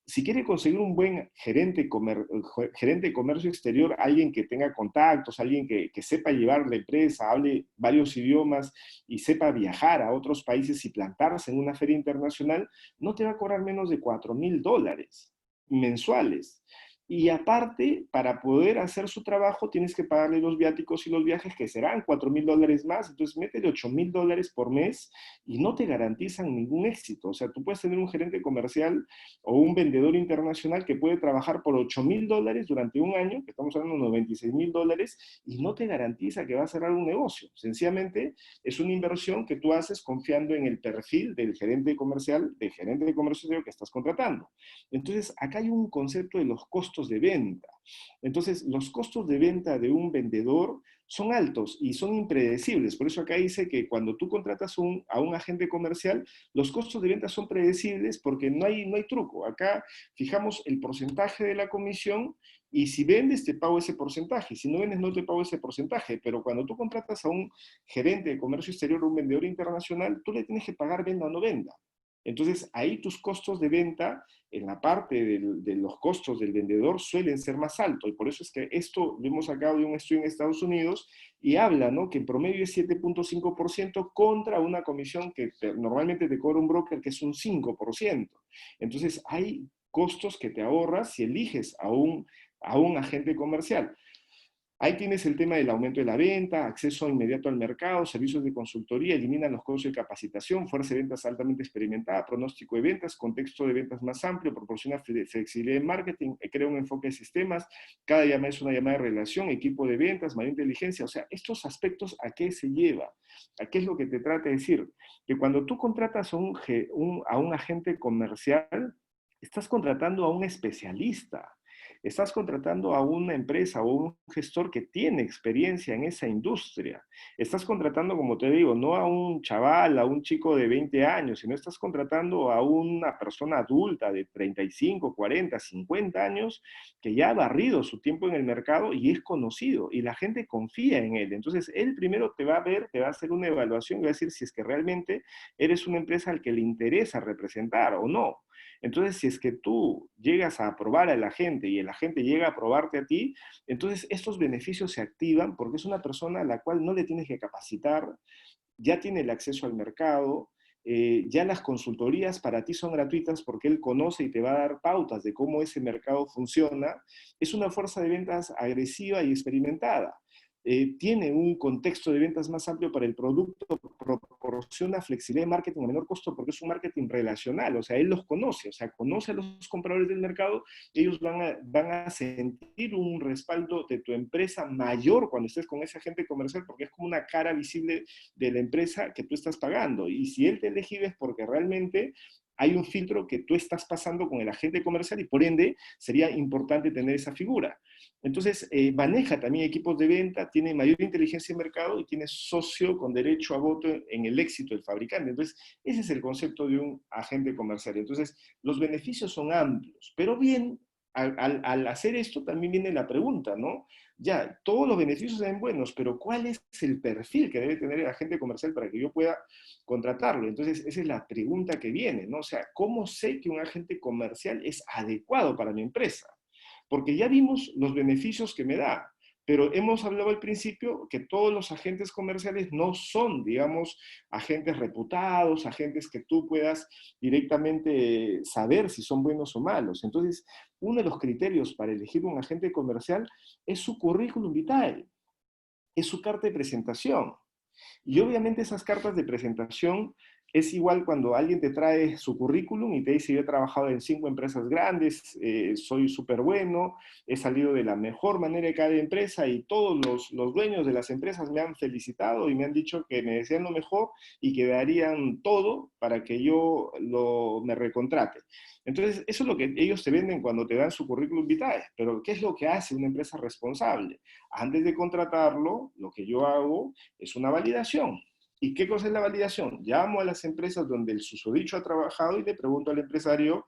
si quiere conseguir un buen gerente de comercio exterior, alguien que tenga contactos, alguien que sepa llevar la empresa, hable varios idiomas y sepa viajar a otros países y plantarse en una feria internacional, no te va a cobrar menos de $4.000 mensuales. Y aparte, para poder hacer su trabajo, tienes que pagarle los viáticos y los viajes, que serán $4.000 más. Entonces, métele $8.000 por mes y no te garantizan ningún éxito. O sea, tú puedes tener un gerente comercial o un vendedor internacional que puede trabajar por $8.000 durante un año, que estamos hablando de unos $26.000, y no te garantiza que va a cerrar un negocio. Sencillamente, es una inversión que tú haces confiando en el perfil del gerente comercial, del gerente de comercio que estás contratando. Entonces, acá hay un concepto de los costos de venta. Entonces, los costos de venta de un vendedor son altos y son impredecibles. Por eso acá dice que cuando tú contratas a un agente comercial, los costos de venta son predecibles porque no hay truco. Acá fijamos el porcentaje de la comisión y si vendes te pago ese porcentaje. Si no vendes no te pago ese porcentaje. Pero cuando tú contratas a un gerente de comercio exterior o un vendedor internacional, tú le tienes que pagar venda o no venda. Entonces, ahí tus costos de venta, en la parte de los costos del vendedor, suelen ser más altos. Y por eso es que esto lo hemos sacado de un estudio en Estados Unidos y habla, ¿no?, que en promedio es 7.5% contra una comisión que normalmente te cobra un broker que es un 5%. Entonces, hay costos que te ahorras si eliges a un agente comercial. Ahí tienes el tema del aumento de la venta, acceso inmediato al mercado, servicios de consultoría, eliminan los costos de capacitación, fuerza de ventas altamente experimentada, pronóstico de ventas, contexto de ventas más amplio, proporciona flexibilidad en marketing, crea un enfoque de sistemas, cada llamada es una llamada de relación, equipo de ventas, mayor inteligencia. O sea, estos aspectos, ¿a qué se lleva? ¿A qué es lo que te trata de decir? Que cuando tú contratas a un agente comercial, estás contratando a un especialista. Estás contratando a una empresa o un gestor que tiene experiencia en esa industria. Estás contratando, como te digo, no a un chaval, a un chico de 20 años, sino estás contratando a una persona adulta de 35, 40, 50 años que ya ha barrido su tiempo en el mercado y es conocido y la gente confía en él. Entonces, él primero te va a ver, te va a hacer una evaluación y va a decir si es que realmente eres una empresa al que le interesa representar o no. Entonces, si es que tú llegas a aprobar a la gente y la gente llega a aprobarte a ti, entonces estos beneficios se activan porque es una persona a la cual no le tienes que capacitar, ya tiene el acceso al mercado, ya las consultorías para ti son gratuitas porque él conoce y te va a dar pautas de cómo ese mercado funciona. Es una fuerza de ventas agresiva y experimentada. Tiene un contexto de ventas más amplio para el producto, proporciona flexibilidad de marketing a menor costo porque es un marketing relacional, o sea, él los conoce, o sea, conoce a los compradores del mercado, ellos van a sentir un respaldo de tu empresa mayor cuando estés con ese agente comercial porque es como una cara visible de la empresa que tú estás pagando. Y si él te elige es porque realmente hay un filtro que tú estás pasando con el agente comercial y por ende sería importante tener esa figura. Entonces, maneja también equipos de venta, tiene mayor inteligencia en mercado y tiene socio con derecho a voto en el éxito del fabricante. Entonces, ese es el concepto de un agente comercial. Entonces, los beneficios son amplios, pero bien, al hacer esto también viene la pregunta, ¿no? Ya, todos los beneficios son buenos, pero ¿cuál es el perfil que debe tener el agente comercial para que yo pueda contratarlo? Entonces, esa es la pregunta que viene, ¿no? O sea, ¿cómo sé que un agente comercial es adecuado para mi empresa? Porque ya vimos los beneficios que me da, pero hemos hablado al principio que todos los agentes comerciales no son, digamos, agentes reputados, agentes que tú puedas directamente saber si son buenos o malos. Entonces, uno de los criterios para elegir un agente comercial es su currículum vitae, es su carta de presentación. Y obviamente esas cartas de presentación es igual cuando alguien te trae su currículum y te dice, yo he trabajado en 5 empresas grandes, soy súper bueno, he salido de la mejor manera de cada empresa y todos los dueños de las empresas me han felicitado y me han dicho que me desean lo mejor y que darían todo para que yo me recontrate. Entonces, eso es lo que ellos te venden cuando te dan su currículum vitae. Pero, ¿qué es lo que hace una empresa responsable? Antes de contratarlo, lo que yo hago es una validación. ¿Y qué cosa es la validación? Llamo a las empresas donde el susodicho ha trabajado y le pregunto al empresario,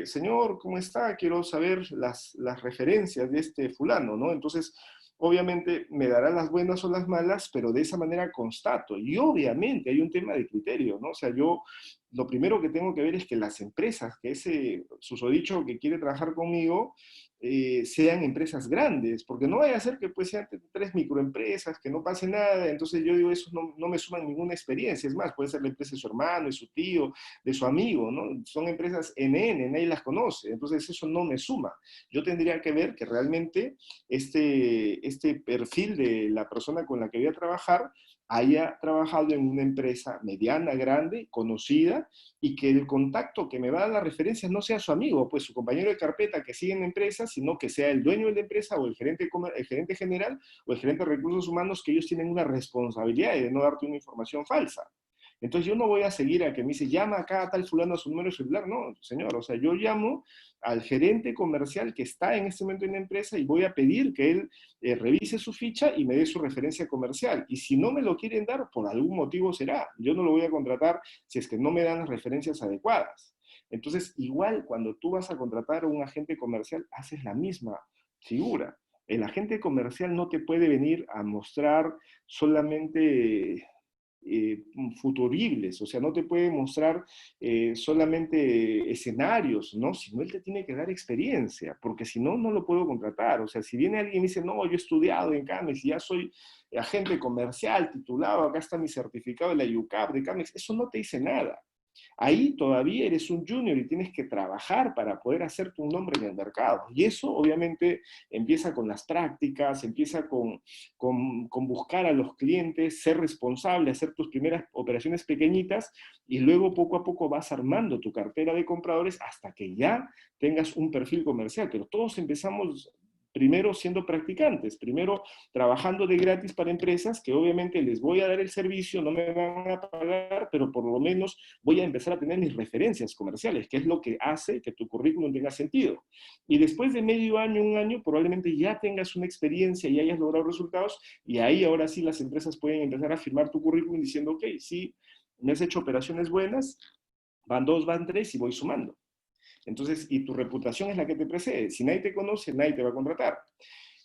señor, ¿cómo está? Quiero saber las referencias de este fulano, ¿no? Entonces, obviamente me dará las buenas o las malas, pero de esa manera constato. Y obviamente hay un tema de criterio, ¿no? O sea, yo lo primero que tengo que ver es que las empresas, que ese susodicho que quiere trabajar conmigo, sean empresas grandes, porque no vaya a ser que pues sean 3 microempresas, que no pase nada, entonces yo digo, eso no me suman ninguna experiencia, es más, puede ser la empresa de su hermano, de su tío, de su amigo, ¿no? Son empresas NN, nadie las conoce, entonces eso no me suma. Yo tendría que ver que realmente este perfil de la persona con la que voy a trabajar haya trabajado en una empresa mediana, grande, conocida, y que el contacto que me va a dar las referencias no sea su amigo, pues su compañero de carpeta que sigue en la empresa, sino que sea el dueño de la empresa o el gerente general o el gerente de recursos humanos, que ellos tienen una responsabilidad de no darte una información falsa. Entonces yo no voy a seguir a que me dice, llama acá a tal fulano a su número celular. No, señor, o sea, yo llamo al gerente comercial que está en este momento en la empresa y voy a pedir que él revise su ficha y me dé su referencia comercial. Y si no me lo quieren dar, por algún motivo será. Yo no lo voy a contratar si es que no me dan las referencias adecuadas. Entonces, igual cuando tú vas a contratar a un agente comercial, haces la misma figura. El agente comercial no te puede venir a mostrar solamente futuribles, o sea, no te puede mostrar solamente escenarios, ¿no? Sino él te tiene que dar experiencia, porque si no, no lo puedo contratar. O sea, si viene alguien y dice, no, yo he estudiado en Camex y ya soy agente comercial titulado, acá está mi certificado de la UCAP, de Camex, eso no te dice nada. Ahí todavía eres un junior y tienes que trabajar para poder hacerte un nombre en el mercado. Y eso obviamente empieza con las prácticas, empieza con buscar a los clientes, ser responsable, hacer tus primeras operaciones pequeñitas y luego poco a poco vas armando tu cartera de compradores hasta que ya tengas un perfil comercial. Pero todos empezamos primero siendo practicantes, primero trabajando de gratis para empresas que obviamente les voy a dar el servicio, no me van a pagar, pero por lo menos voy a empezar a tener mis referencias comerciales, que es lo que hace que tu currículum tenga sentido. Y después de medio año, un año, probablemente ya tengas una experiencia y hayas logrado resultados, y ahí ahora sí las empresas pueden empezar a firmar tu currículum diciendo, ok, sí, me has hecho operaciones buenas, van dos, van tres y voy sumando. Entonces, y tu reputación es la que te precede. Si nadie te conoce, nadie te va a contratar.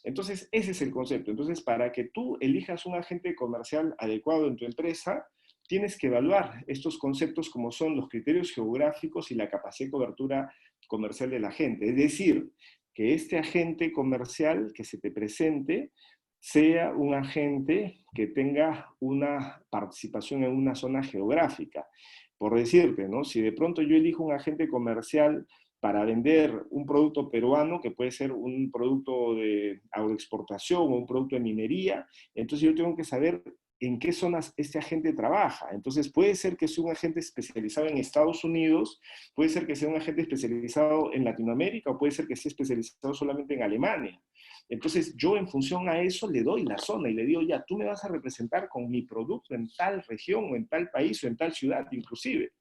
Entonces, ese es el concepto. Entonces, para que tú elijas un agente comercial adecuado en tu empresa, tienes que evaluar estos conceptos como son los criterios geográficos y la capacidad de cobertura comercial de la gente. Es decir, que este agente comercial que se te presente sea un agente que tenga una participación en una zona geográfica. Por decirte, ¿no? Si de pronto yo elijo un agente comercial para vender un producto peruano, que puede ser un producto de agroexportación o un producto de minería, entonces yo tengo que saber en qué zonas este agente trabaja. Entonces puede ser que sea un agente especializado en Estados Unidos, puede ser que sea un agente especializado en Latinoamérica, o puede ser que sea especializado solamente en Alemania. Entonces yo en función a eso le doy la zona y le digo, ya, tú me vas a representar con mi producto en tal región o en tal país o en tal ciudad inclusive.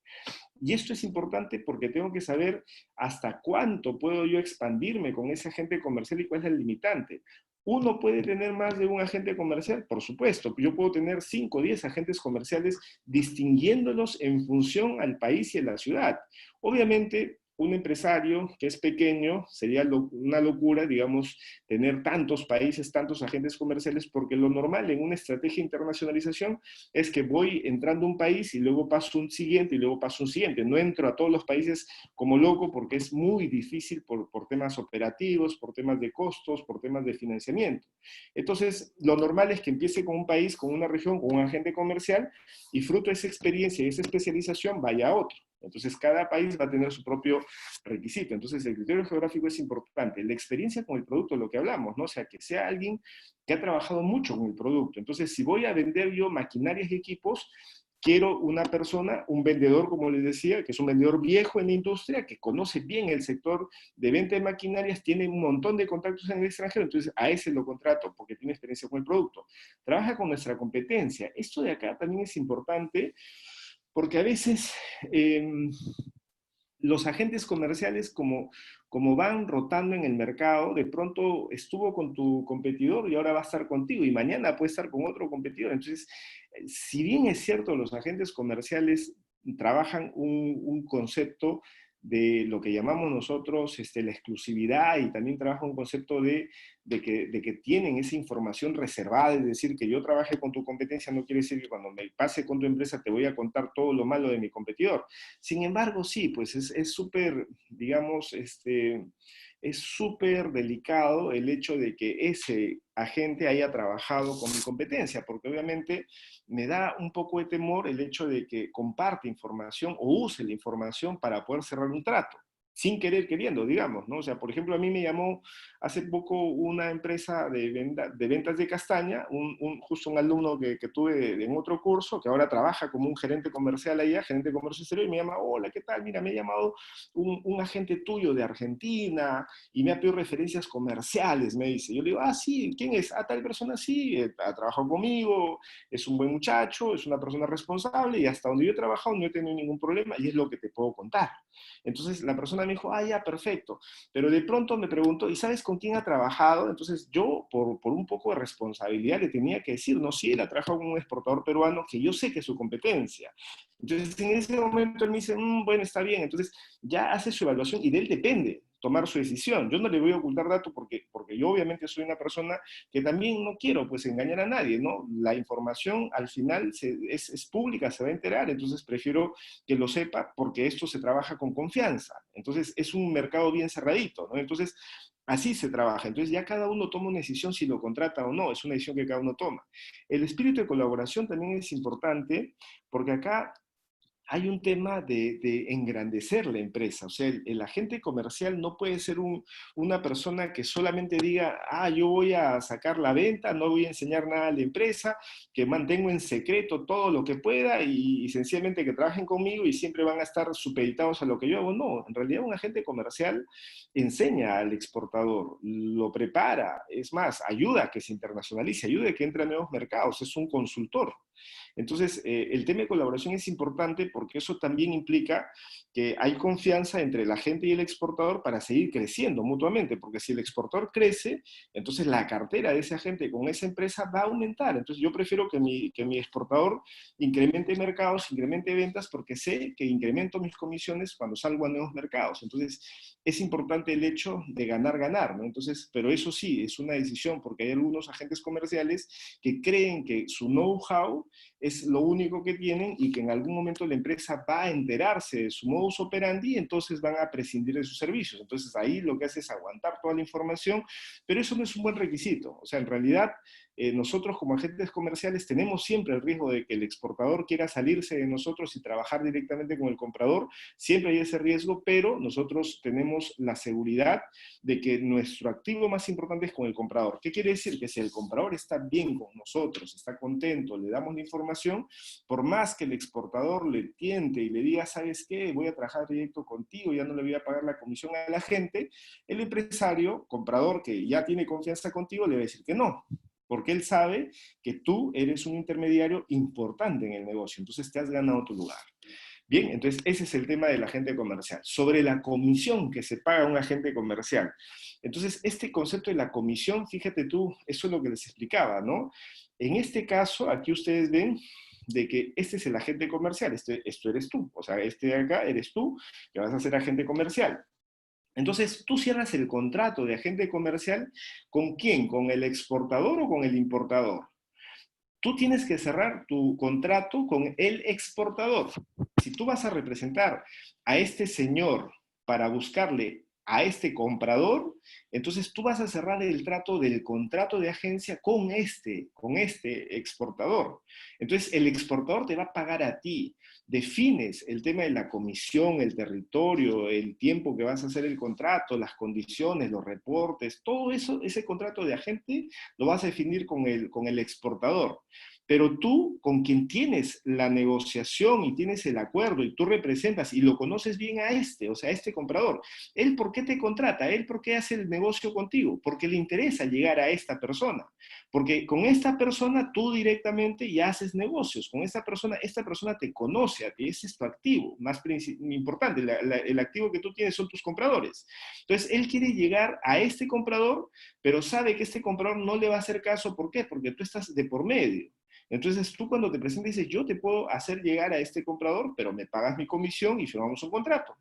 Y esto es importante porque tengo que saber hasta cuánto puedo yo expandirme con ese agente comercial y cuál es el limitante. ¿Uno puede tener más de un agente comercial? Por supuesto, yo puedo tener 5 o 10 agentes comerciales distinguiéndolos en función al país y a la ciudad. Obviamente, un empresario que es pequeño sería una locura, digamos, tener tantos países, tantos agentes comerciales, porque lo normal en una estrategia de internacionalización es que voy entrando a un país y luego paso un siguiente y luego paso un siguiente. No entro a todos los países como loco porque es muy difícil por temas operativos, por temas de costos, por temas de financiamiento. Entonces, lo normal es que empiece con un país, con una región, con un agente comercial y fruto de esa experiencia y esa especialización vaya a otro. Entonces, cada país va a tener su propio requisito. Entonces, el criterio geográfico es importante. La experiencia con el producto, lo que hablamos, ¿no? O sea, que sea alguien que ha trabajado mucho con el producto. Entonces, si voy a vender yo maquinarias y equipos, quiero una persona, un vendedor, como les decía, que es un vendedor viejo en la industria, que conoce bien el sector de venta de maquinarias, tiene un montón de contactos en el extranjero, entonces a ese lo contrato porque tiene experiencia con el producto. Trabaja con nuestra competencia. Esto de acá también es importante porque a veces los agentes comerciales, como van rotando en el mercado, de pronto estuvo con tu competidor y ahora va a estar contigo y mañana puede estar con otro competidor. Entonces, si bien es cierto, los agentes comerciales trabajan un concepto de lo que llamamos nosotros la exclusividad y también trabajan un concepto de que tienen esa información reservada, es decir, que yo trabaje con tu competencia no quiere decir que cuando me pase con tu empresa te voy a contar todo lo malo de mi competidor. Sin embargo, sí, pues es súper, digamos, es súper delicado el hecho de que ese agente haya trabajado con mi competencia, porque obviamente me da un poco de temor el hecho de que comparte información o use la información para poder cerrar un trato, sin querer queriendo, digamos, ¿no? O sea, por ejemplo, a mí me llamó hace poco una empresa de ventas de castaña, justo un alumno que tuve en otro curso, que ahora trabaja como un gerente comercial allá, gerente de comercio exterior, y me llama, hola, ¿qué tal? Mira, me ha llamado un agente tuyo de Argentina y me ha pedido referencias comerciales, me dice. Yo le digo, ah, sí, ¿quién es? Ah, tal persona, sí, ha trabajado conmigo, es un buen muchacho, es una persona responsable y hasta donde yo he trabajado no he tenido ningún problema y es lo que te puedo contar. Entonces la persona me dijo, ah, ya, perfecto. Pero de pronto me preguntó, ¿y sabes con quién ha trabajado? Entonces yo, por un poco de responsabilidad, le tenía que decir, no, sí, él ha trabajado con un exportador peruano que yo sé que es su competencia. Entonces en ese momento él me dice, bueno, está bien. Entonces ya hace su evaluación y de él depende tomar su decisión. Yo no le voy a ocultar datos porque yo obviamente soy una persona que también no quiero pues engañar a nadie, ¿no? La información al final es pública, se va a enterar, entonces prefiero que lo sepa porque esto se trabaja con confianza. Entonces es un mercado bien cerradito, ¿no? Entonces así se trabaja. Entonces ya cada uno toma una decisión si lo contrata o no, es una decisión que cada uno toma. El espíritu de colaboración también es importante porque acá hay un tema de engrandecer la empresa. O sea, el agente comercial no puede ser una persona que solamente diga, ah, yo voy a sacar la venta, no voy a enseñar nada a la empresa, que mantengo en secreto todo lo que pueda y sencillamente que trabajen conmigo y siempre van a estar supeditados a lo que yo hago. No, en realidad un agente comercial enseña al exportador, lo prepara, es más, ayuda a que se internacionalice, ayuda a que entre a nuevos mercados, es un consultor. Entonces, el tema de colaboración es importante porque eso también implica que hay confianza entre la gente y el exportador para seguir creciendo mutuamente, porque si el exportador crece, entonces la cartera de ese agente con esa empresa va a aumentar. Entonces, yo prefiero que mi exportador incremente mercados, incremente ventas, porque sé que incremento mis comisiones cuando salgo a nuevos mercados. Entonces, es importante el hecho de ganar, ganar, ¿no? Entonces, pero eso sí, es una decisión, porque hay algunos agentes comerciales que creen que su know-how es lo único que tienen y que en algún momento la empresa va a enterarse de su modus operandi y entonces van a prescindir de sus servicios. Entonces ahí lo que hace es aguantar toda la información, pero eso no es un buen requisito. O sea, en realidad nosotros como agentes comerciales tenemos siempre el riesgo de que el exportador quiera salirse de nosotros y trabajar directamente con el comprador. Siempre hay ese riesgo, pero nosotros tenemos la seguridad de que nuestro activo más importante es con el comprador. ¿Qué quiere decir? Que si el comprador está bien con nosotros, está contento, le damos la información, por más que el exportador le tiente y le diga, ¿sabes qué? Voy a trabajar directo contigo, ya no le voy a pagar la comisión a la gente, el empresario, comprador que ya tiene confianza contigo, le va a decir que no, porque él sabe que tú eres un intermediario importante en el negocio, entonces te has ganado tu lugar. Bien, entonces ese es el tema del agente comercial. Sobre la comisión que se paga a un agente comercial. Entonces, este concepto de la comisión, fíjate tú, eso es lo que les explicaba, ¿no? En este caso, aquí ustedes ven de que este es el agente comercial, esto eres tú, o sea, este de acá eres tú, que vas a ser agente comercial. Entonces, tú cierras el contrato de agente comercial, ¿con quién? ¿Con el exportador o con el importador? Tú tienes que cerrar tu contrato con el exportador. Si tú vas a representar a este señor para buscarle a este comprador, entonces tú vas a cerrar el trato del contrato de agencia con este exportador. Entonces el exportador te va a pagar a ti. Defines el tema de la comisión, el territorio, el tiempo que vas a hacer el contrato, las condiciones, los reportes, todo eso, ese contrato de agente lo vas a definir con el exportador. Pero tú, con quien tienes la negociación y tienes el acuerdo y tú representas y lo conoces bien a este, o sea, a este comprador, ¿él por qué te contrata? ¿Él por qué hace el negocio contigo? Porque le interesa llegar a esta persona. Porque con esta persona tú directamente ya haces negocios. Con esta persona te conoce a ti, ese es tu activo más importante. El activo que tú tienes son tus compradores. Entonces, él quiere llegar a este comprador, pero sabe que este comprador no le va a hacer caso. ¿Por qué? Porque tú estás de por medio. Entonces tú cuando te presentas dices, yo te puedo hacer llegar a este comprador, pero me pagas mi comisión y firmamos un contrato.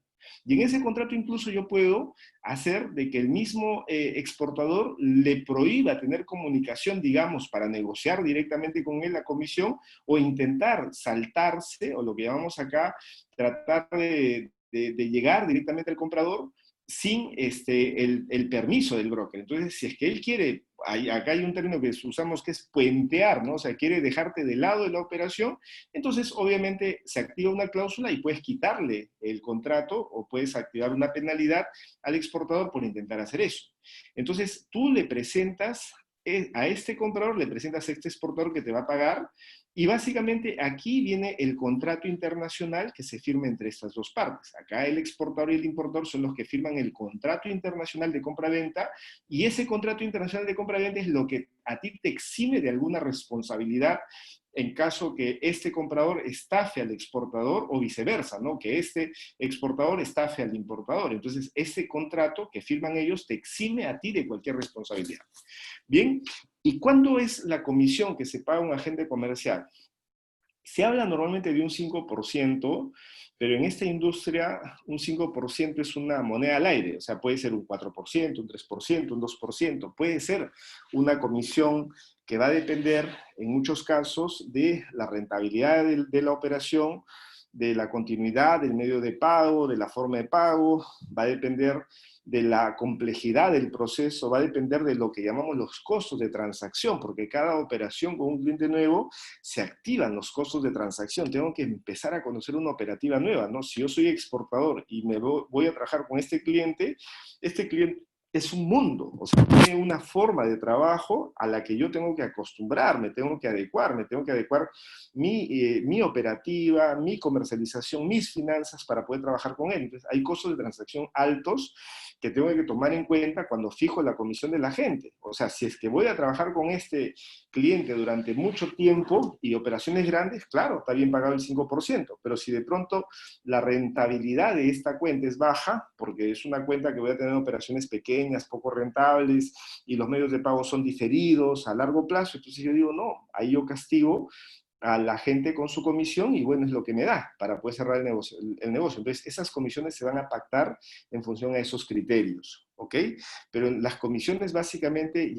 Y en ese contrato incluso yo puedo hacer de que el mismo exportador le prohíba tener comunicación, digamos, para negociar directamente con él la comisión o intentar saltarse, o lo que llamamos acá, tratar de llegar directamente al comprador sin el permiso del broker. Entonces, si es que él quiere, acá hay un término que usamos que es puentear, ¿no? O sea, quiere dejarte de lado de la operación, entonces obviamente se activa una cláusula y puedes quitarle el contrato o puedes activar una penalidad al exportador por intentar hacer eso. Entonces, tú le presentas a este comprador, le presentas a este exportador que te va a pagar y básicamente aquí viene el contrato internacional que se firma entre estas dos partes. Acá el exportador y el importador son los que firman el contrato internacional de compra-venta y ese contrato internacional de compra-venta es lo que a ti te exime de alguna responsabilidad en caso que este comprador estafe al exportador o viceversa, ¿no? Que este exportador estafe al importador. Entonces, ese contrato que firman ellos te exime a ti de cualquier responsabilidad. Bien, ¿y cuándo es la comisión que se paga a un agente comercial? Se habla normalmente de un 5%, pero en esta industria un 5% es una moneda al aire, o sea, puede ser un 4%, un 3%, un 2%, puede ser una comisión que va a depender en muchos casos de la rentabilidad de la operación, de la continuidad del medio de pago, de la forma de pago, va a depender de la complejidad del proceso, va a depender de lo que llamamos los costos de transacción, porque cada operación con un cliente nuevo se activan los costos de transacción. Tengo que empezar a conocer una operativa nueva, ¿no? Si yo soy exportador y voy a trabajar con este cliente es un mundo, o sea, tiene una forma de trabajo a la que yo tengo que acostumbrarme, tengo que adecuar mi operativa, mi comercialización, mis finanzas para poder trabajar con él. Entonces, hay costos de transacción altos que tengo que tomar en cuenta cuando fijo la comisión de la gente. O sea, si es que voy a trabajar con este cliente durante mucho tiempo y operaciones grandes, claro, está bien pagado el 5%, pero si de pronto la rentabilidad de esta cuenta es baja, porque es una cuenta que voy a tener operaciones pequeñas, poco rentables, y los medios de pago son diferidos a largo plazo, entonces yo digo, no, ahí yo castigo a la gente con su comisión y bueno, es lo que me da para poder cerrar el negocio. Entonces, esas comisiones se van a pactar en función a esos criterios, ¿ok? Pero las comisiones básicamente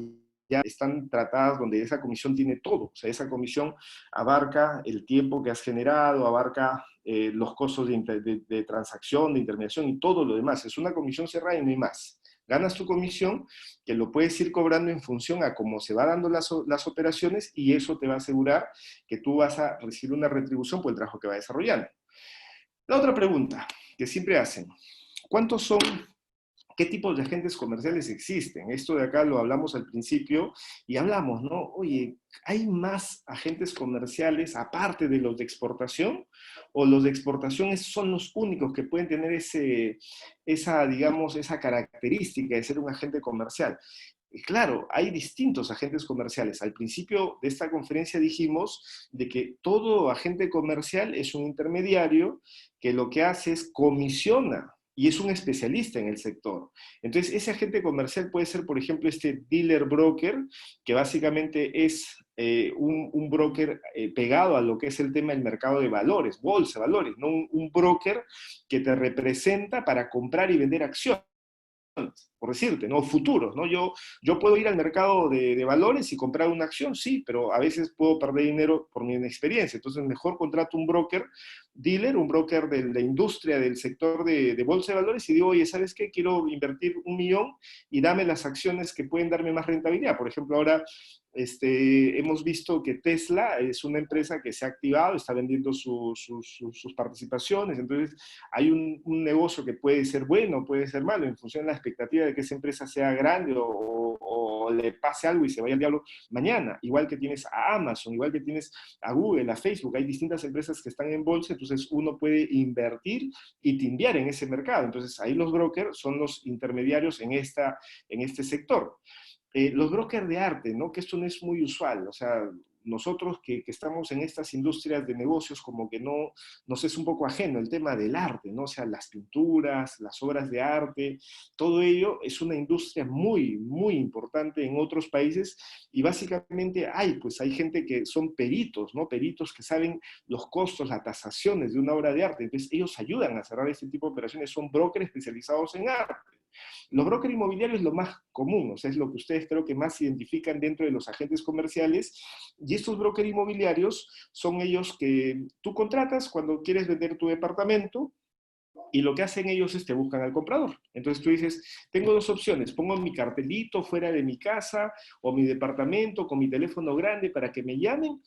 ya están tratadas donde esa comisión tiene todo. O sea, esa comisión abarca el tiempo que has generado, abarca los costos de transacción, de intermediación y todo lo demás. Es una comisión cerrada y no hay más. Ganas tu comisión, que lo puedes ir cobrando en función a cómo se van dando las operaciones y eso te va a asegurar que tú vas a recibir una retribución por el trabajo que va desarrollando. La otra pregunta que siempre hacen, ¿cuántos son ¿qué tipos de agentes comerciales existen? Esto de acá lo hablamos al principio y hablamos, ¿no? Oye, ¿hay más agentes comerciales aparte de los de exportación? ¿O los de exportación son los únicos que pueden tener digamos, esa característica de ser un agente comercial? Y claro, hay distintos agentes comerciales. Al principio de esta conferencia dijimos de que todo agente comercial es un intermediario que lo que hace es comisiona y es un especialista en el sector. Entonces, ese agente comercial puede ser, por ejemplo, este dealer broker, que básicamente es un broker pegado a lo que es el tema del mercado de valores, bolsa de valores, no un broker que te representa para comprar y vender acciones, por decirte, ¿no? Futuros, ¿no? Yo puedo ir al mercado de valores y comprar una acción, sí, pero a veces puedo perder dinero por mi inexperiencia. Entonces, mejor contrato un broker dealer, un broker de la industria, del sector de bolsa de valores y digo, oye, ¿sabes qué? Quiero invertir 1 millón y dame las acciones que pueden darme más rentabilidad. Por ejemplo, ahora hemos visto que Tesla es una empresa que se ha activado, está vendiendo sus participaciones, entonces hay un negocio que puede ser bueno, puede ser malo, en función de la expectativa de que esa empresa sea grande o le pase algo y se vaya al diablo mañana. Igual que tienes a Amazon, igual que tienes a Google, a Facebook, hay distintas empresas que están en bolsa, entonces uno puede invertir y timbiar en ese mercado. Entonces ahí los brokers son los intermediarios en este sector. Los brokers de arte, ¿no? Que esto no es muy usual, o sea, nosotros que estamos en estas industrias de negocios como que no nos es un poco ajeno el tema del arte, ¿no? O sea, las pinturas, las obras de arte, todo ello es una industria muy, muy importante en otros países y básicamente hay gente que son peritos, ¿no? Peritos que saben los costos, las tasaciones de una obra de arte, entonces ellos ayudan a cerrar este tipo de operaciones, son brokers especializados en arte. Los brokers inmobiliarios es lo más común, o sea, es lo que ustedes creo que más identifican dentro de los agentes comerciales, y estos brokers inmobiliarios son ellos que tú contratas cuando quieres vender tu departamento, y lo que hacen ellos es te buscan al comprador. Entonces tú dices, tengo dos opciones, pongo mi cartelito fuera de mi casa o mi departamento con mi teléfono grande para que me llamen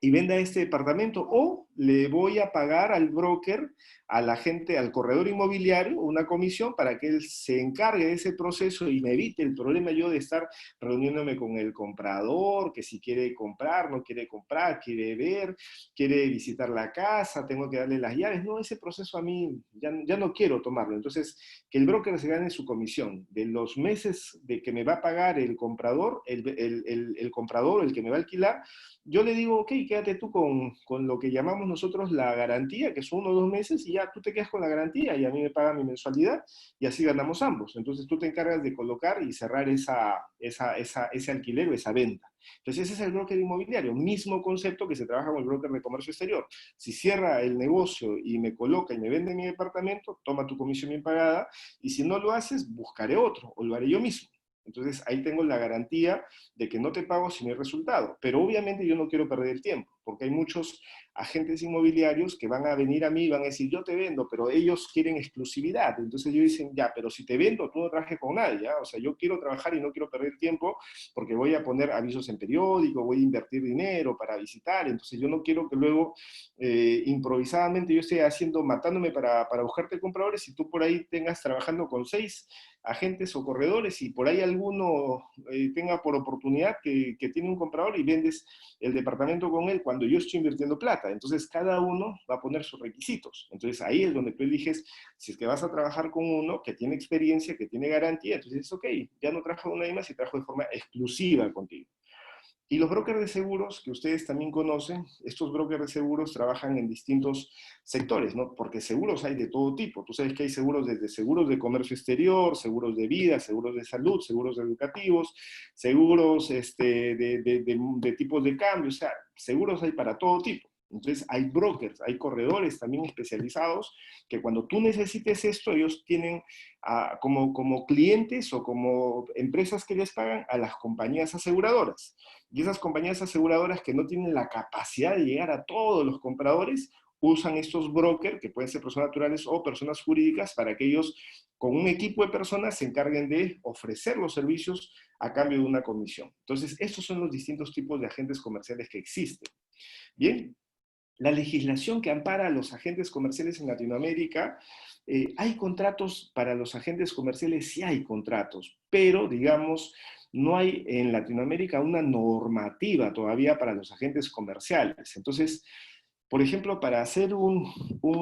y venda este departamento, o le voy a pagar al broker, a la gente, al corredor inmobiliario, una comisión para que él se encargue de ese proceso y me evite el problema yo de estar reuniéndome con el comprador, que si quiere comprar, no quiere comprar, quiere ver, quiere visitar la casa, tengo que darle las llaves. No, ese proceso a mí ya no quiero tomarlo. Entonces, que el broker se gane su comisión de los meses de que me va a pagar el comprador, el comprador, el que me va a alquilar. Yo le digo, ok, quédate tú con lo que llamamos nosotros la garantía, que son 1 o 2 meses, y ya tú te quedas con la garantía y a mí me pagan mi mensualidad y así ganamos ambos. Entonces tú te encargas de colocar y cerrar ese alquiler o esa venta. Entonces ese es el broker inmobiliario, mismo concepto que se trabaja con el broker de comercio exterior. Si cierra el negocio y me coloca y me vende mi departamento, toma tu comisión bien pagada, y si no lo haces, buscaré otro o lo haré yo mismo. Entonces ahí tengo la garantía de que no te pago si no hay resultado. Pero obviamente yo no quiero perder el tiempo, porque hay muchos agentes inmobiliarios que van a venir a mí y van a decir, yo te vendo, pero ellos quieren exclusividad. Entonces ellos dicen, ya, pero si te vendo, tú no trabajes con nadie, ¿ya? O sea, yo quiero trabajar y no quiero perder tiempo porque voy a poner avisos en periódico, voy a invertir dinero para visitar, entonces yo no quiero que luego improvisadamente yo esté haciendo, matándome para buscarte compradores y tú por ahí tengas trabajando con 6 agentes o corredores y por ahí alguno tenga por oportunidad que tiene un comprador y vendes el departamento con él cuando yo estoy invirtiendo plata. Entonces cada uno va a poner sus requisitos. Entonces ahí es donde tú eliges si es que vas a trabajar con uno que tiene experiencia, que tiene garantía. Entonces es ok, ya no trabajo con nadie más y trabajo de forma exclusiva contigo. Y los brokers de seguros, que ustedes también conocen, estos brokers de seguros trabajan en distintos sectores, ¿no? Porque seguros hay de todo tipo. Tú sabes que hay seguros desde seguros de comercio exterior, seguros de vida, seguros de salud, seguros educativos, seguros de tipos de cambio, o sea, seguros hay para todo tipo. Entonces hay brokers, hay corredores también especializados que cuando tú necesites esto, ellos tienen como clientes o como empresas que les pagan a las compañías aseguradoras. Y esas compañías aseguradoras que no tienen la capacidad de llegar a todos los compradores, usan estos brokers, que pueden ser personas naturales o personas jurídicas, para que ellos, con un equipo de personas, se encarguen de ofrecer los servicios a cambio de una comisión. Entonces, estos son los distintos tipos de agentes comerciales que existen. Bien, la legislación que ampara a los agentes comerciales en Latinoamérica, hay contratos para los agentes comerciales, sí hay contratos, pero digamos, no hay en Latinoamérica una normativa todavía para los agentes comerciales. Entonces, por ejemplo, para hacer un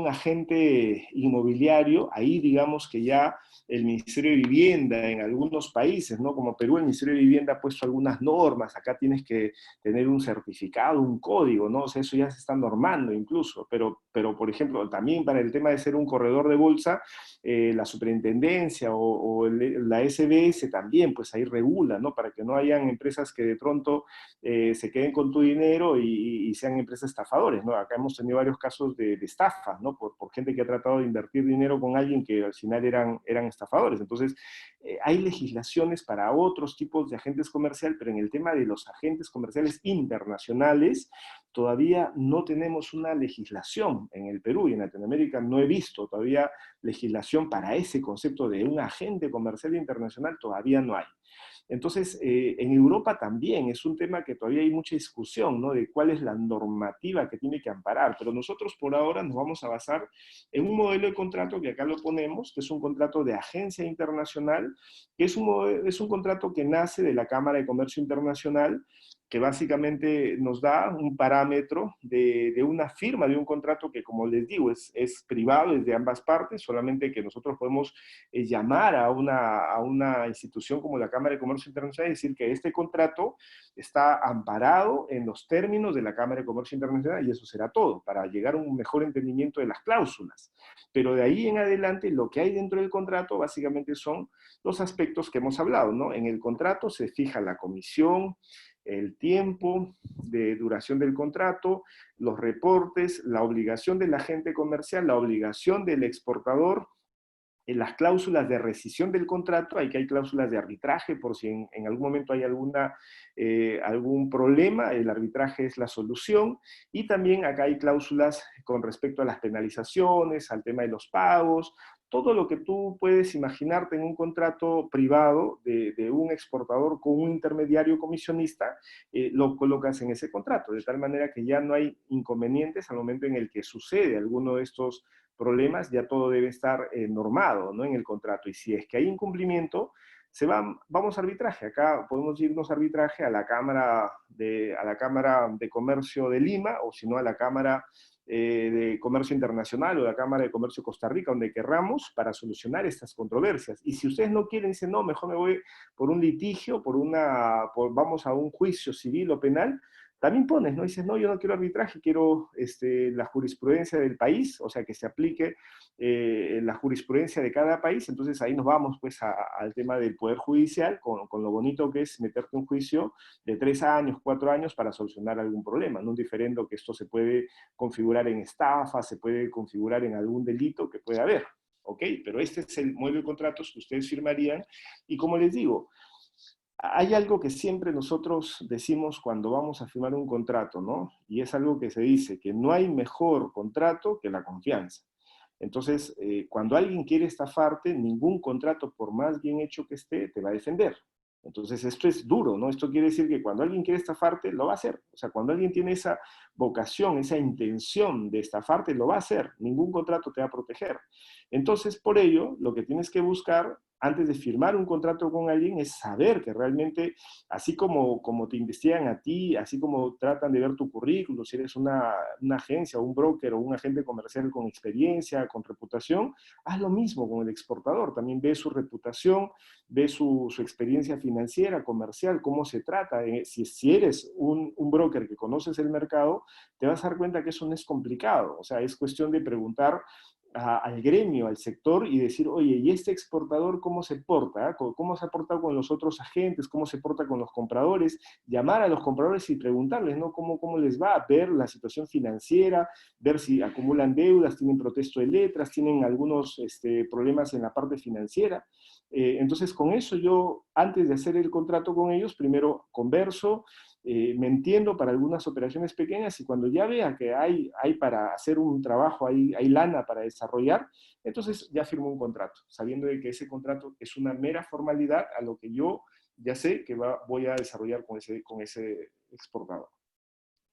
agente inmobiliario, ahí digamos que ya el Ministerio de Vivienda en algunos países, ¿no? Como Perú, el Ministerio de Vivienda ha puesto algunas normas, acá tienes que tener un certificado, un código, ¿no? O sea, eso ya se está normando incluso, pero por ejemplo, también para el tema de ser un corredor de bolsa, la superintendencia la SBS también, pues ahí regula, ¿no? Para que no hayan empresas que de pronto se queden con tu dinero y sean empresas estafadores, ¿no? Acá hemos tenido varios casos de estafa, ¿no? Por gente que ha tratado de invertir dinero con alguien que al final eran estafadores. Entonces, hay legislaciones para otros tipos de agentes comerciales, pero en el tema de los agentes comerciales internacionales, todavía no tenemos una legislación en el Perú y en Latinoamérica no he visto todavía legislación para ese concepto de un agente comercial internacional, todavía no hay. Entonces, en Europa también es un tema que todavía hay mucha discusión, ¿no? De cuál es la normativa que tiene que amparar, pero nosotros por ahora nos vamos a basar en un modelo de contrato que acá lo ponemos, que es un contrato de agencia internacional, que es un contrato que nace de la Cámara de Comercio Internacional, que básicamente nos da un parámetro de una firma, de un contrato que, como les digo, es privado, es de ambas partes, solamente que nosotros podemos llamar a una institución como la Cámara de Comercio Internacional y decir que este contrato está amparado en los términos de la Cámara de Comercio Internacional y eso será todo, para llegar a un mejor entendimiento de las cláusulas. Pero de ahí en adelante, lo que hay dentro del contrato básicamente son los aspectos que hemos hablado, ¿no? En el contrato se fija la comisión, el tiempo de duración del contrato, los reportes, la obligación del agente comercial, la obligación del exportador, en las cláusulas de rescisión del contrato, hay cláusulas de arbitraje por si en algún momento hay algún problema, el arbitraje es la solución, y también acá hay cláusulas con respecto a las penalizaciones, al tema de los pagos, todo lo que tú puedes imaginarte en un contrato privado de un exportador con un intermediario comisionista, lo colocas en ese contrato, de tal manera que ya no hay inconvenientes al momento en el que sucede alguno de estos problemas, ya todo debe estar normado, ¿no? En el contrato. Y si es que hay incumplimiento, vamos a arbitraje. Acá podemos irnos a arbitraje a la Cámara de Comercio de Lima, o si no a la Cámara de Comercio Internacional o la Cámara de Comercio de Costa Rica, donde querramos, para solucionar estas controversias. Y si ustedes no quieren, dicen, no, mejor me voy por un litigio, vamos a un juicio civil o penal, también pones, ¿no? Dices, no, yo no quiero arbitraje, quiero la jurisprudencia del país, o sea, que se aplique la jurisprudencia de cada país, entonces ahí nos vamos pues al tema del Poder Judicial, con lo bonito que es meterte un juicio de 3 años, 4 años para solucionar algún problema, no un diferendo que esto se puede configurar en estafa, se puede configurar en algún delito que puede haber, ¿ok? Pero este es el modelo de contratos que ustedes firmarían, y como les digo, Hay algo que siempre nosotros decimos cuando vamos a firmar un contrato, ¿no? Y es algo que se dice, que no hay mejor contrato que la confianza. Entonces, cuando alguien quiere estafarte, ningún contrato, por más bien hecho que esté, te va a defender. Entonces, esto es duro, ¿no? Esto quiere decir que cuando alguien quiere estafarte, lo va a hacer. O sea, cuando alguien tiene esa vocación, esa intención de estafarte, lo va a hacer. Ningún contrato te va a proteger. Entonces, por ello, lo que tienes que buscar antes de firmar un contrato con alguien es saber que realmente, así como te investigan a ti, así como tratan de ver tu currículum, si eres una agencia o un broker o un agente comercial con experiencia, con reputación, haz lo mismo con el exportador. También ve su reputación, ve su experiencia financiera, comercial, cómo se trata. Si eres un broker que conoces el mercado, te vas a dar cuenta que eso no es complicado. O sea, es cuestión de preguntar al gremio, al sector y decir, oye, ¿y este exportador cómo se porta? ¿Cómo se ha portado con los otros agentes? ¿Cómo se porta con los compradores? Llamar a los compradores y preguntarles, ¿no? ¿Cómo les va? Ver la situación financiera, ver si acumulan deudas, tienen protesto de letras, tienen algunos problemas en la parte financiera. Entonces, con eso yo, antes de hacer el contrato con ellos, primero converso, me entiendo para algunas operaciones pequeñas y cuando ya vea que hay para hacer un trabajo, hay lana para desarrollar, entonces ya firmo un contrato, sabiendo de que ese contrato es una mera formalidad a lo que yo ya sé que voy a desarrollar con ese exportador.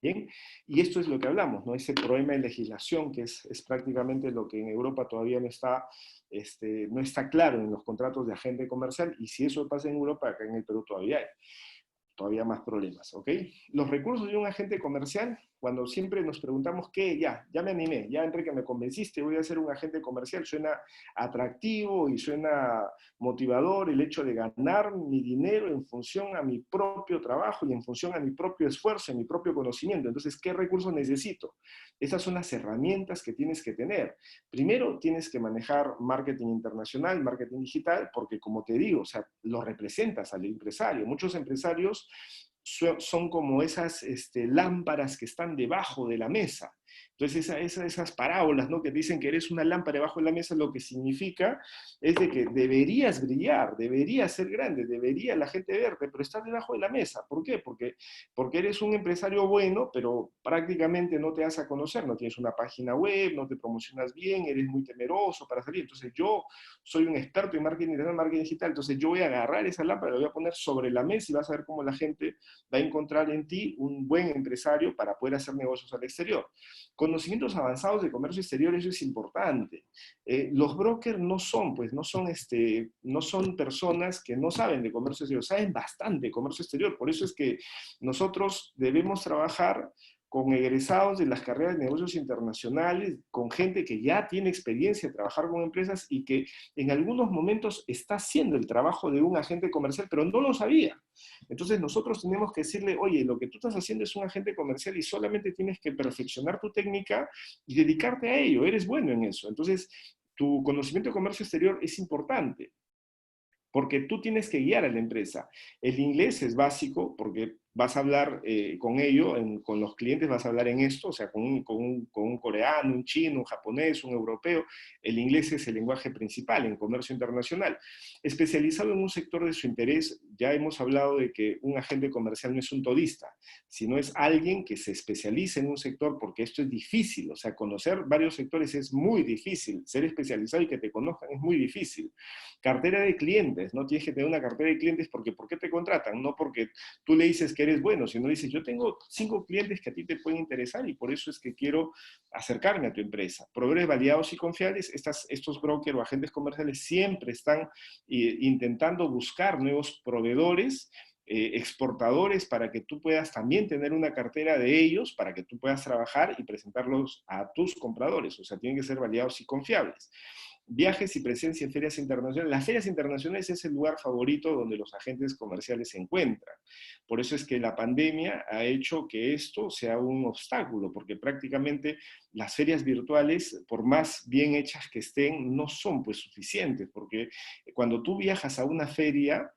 Bien, y esto es lo que hablamos, ¿no? Ese problema de legislación que es prácticamente lo que en Europa todavía no está claro en los contratos de agente comercial, y si eso pasa en Europa, acá en el Perú todavía hay todavía más problemas, ¿ok? Los recursos de un agente comercial, cuando siempre nos preguntamos qué, ya me animé, ya Enrique me convenciste, voy a ser un agente comercial, suena atractivo y suena motivador el hecho de ganar mi dinero en función a mi propio trabajo y en función a mi propio esfuerzo, a mi propio conocimiento. Entonces, ¿qué recursos necesito? Esas son las herramientas que tienes que tener. Primero, tienes que manejar marketing internacional, marketing digital, porque como te digo, o sea, lo representas al empresario. Muchos empresarios son como esas lámparas que están debajo de la mesa. Entonces, esas parábolas, ¿no? Que dicen que eres una lámpara debajo de la mesa, lo que significa es de que deberías brillar, deberías ser grande, debería la gente verte, pero estás debajo de la mesa. ¿Por qué? Porque eres un empresario bueno, pero prácticamente no te das a conocer, no tienes una página web, no te promocionas bien, eres muy temeroso para salir. Entonces, yo soy un experto en marketing digital, entonces yo voy a agarrar esa lámpara, la voy a poner sobre la mesa y vas a ver cómo la gente va a encontrar en ti un buen empresario para poder hacer negocios al exterior. Conocimientos avanzados de comercio exterior, eso es importante. Los brokers no son personas que no saben de comercio exterior, saben bastante de comercio exterior. Por eso es que nosotros debemos trabajar con egresados de las carreras de negocios internacionales, con gente que ya tiene experiencia de trabajar con empresas y que en algunos momentos está haciendo el trabajo de un agente comercial, pero no lo sabía. Entonces nosotros tenemos que decirle, oye, lo que tú estás haciendo es un agente comercial y solamente tienes que perfeccionar tu técnica y dedicarte a ello, eres bueno en eso. Entonces, tu conocimiento de comercio exterior es importante porque tú tienes que guiar a la empresa. El inglés es básico porque vas a hablar con ello, con los clientes vas a hablar en esto, o sea, con un coreano, un chino, un japonés, un europeo. El inglés es el lenguaje principal en comercio internacional. Especializado en un sector de su interés, ya hemos hablado de que un agente comercial no es un todista, sino es alguien que se especializa en un sector, porque esto es difícil, o sea, conocer varios sectores es muy difícil, ser especializado y que te conozcan es muy difícil. Cartera de clientes, no tienes que tener una cartera de clientes porque ¿por qué te contratan? No porque tú le dices que eres bueno, sino dices, yo tengo 5 clientes que a ti te pueden interesar y por eso es que quiero acercarme a tu empresa. Proveedores validados y confiables, estos brokers o agentes comerciales siempre están intentando buscar nuevos proveedores, exportadores, para que tú puedas también tener una cartera de ellos, para que tú puedas trabajar y presentarlos a tus compradores. O sea, tienen que ser validados y confiables. Viajes y presencia en ferias internacionales. Las ferias internacionales es el lugar favorito donde los agentes comerciales se encuentran. Por eso es que la pandemia ha hecho que esto sea un obstáculo, porque prácticamente las ferias virtuales, por más bien hechas que estén, no son pues suficientes, porque cuando tú viajas a una feria,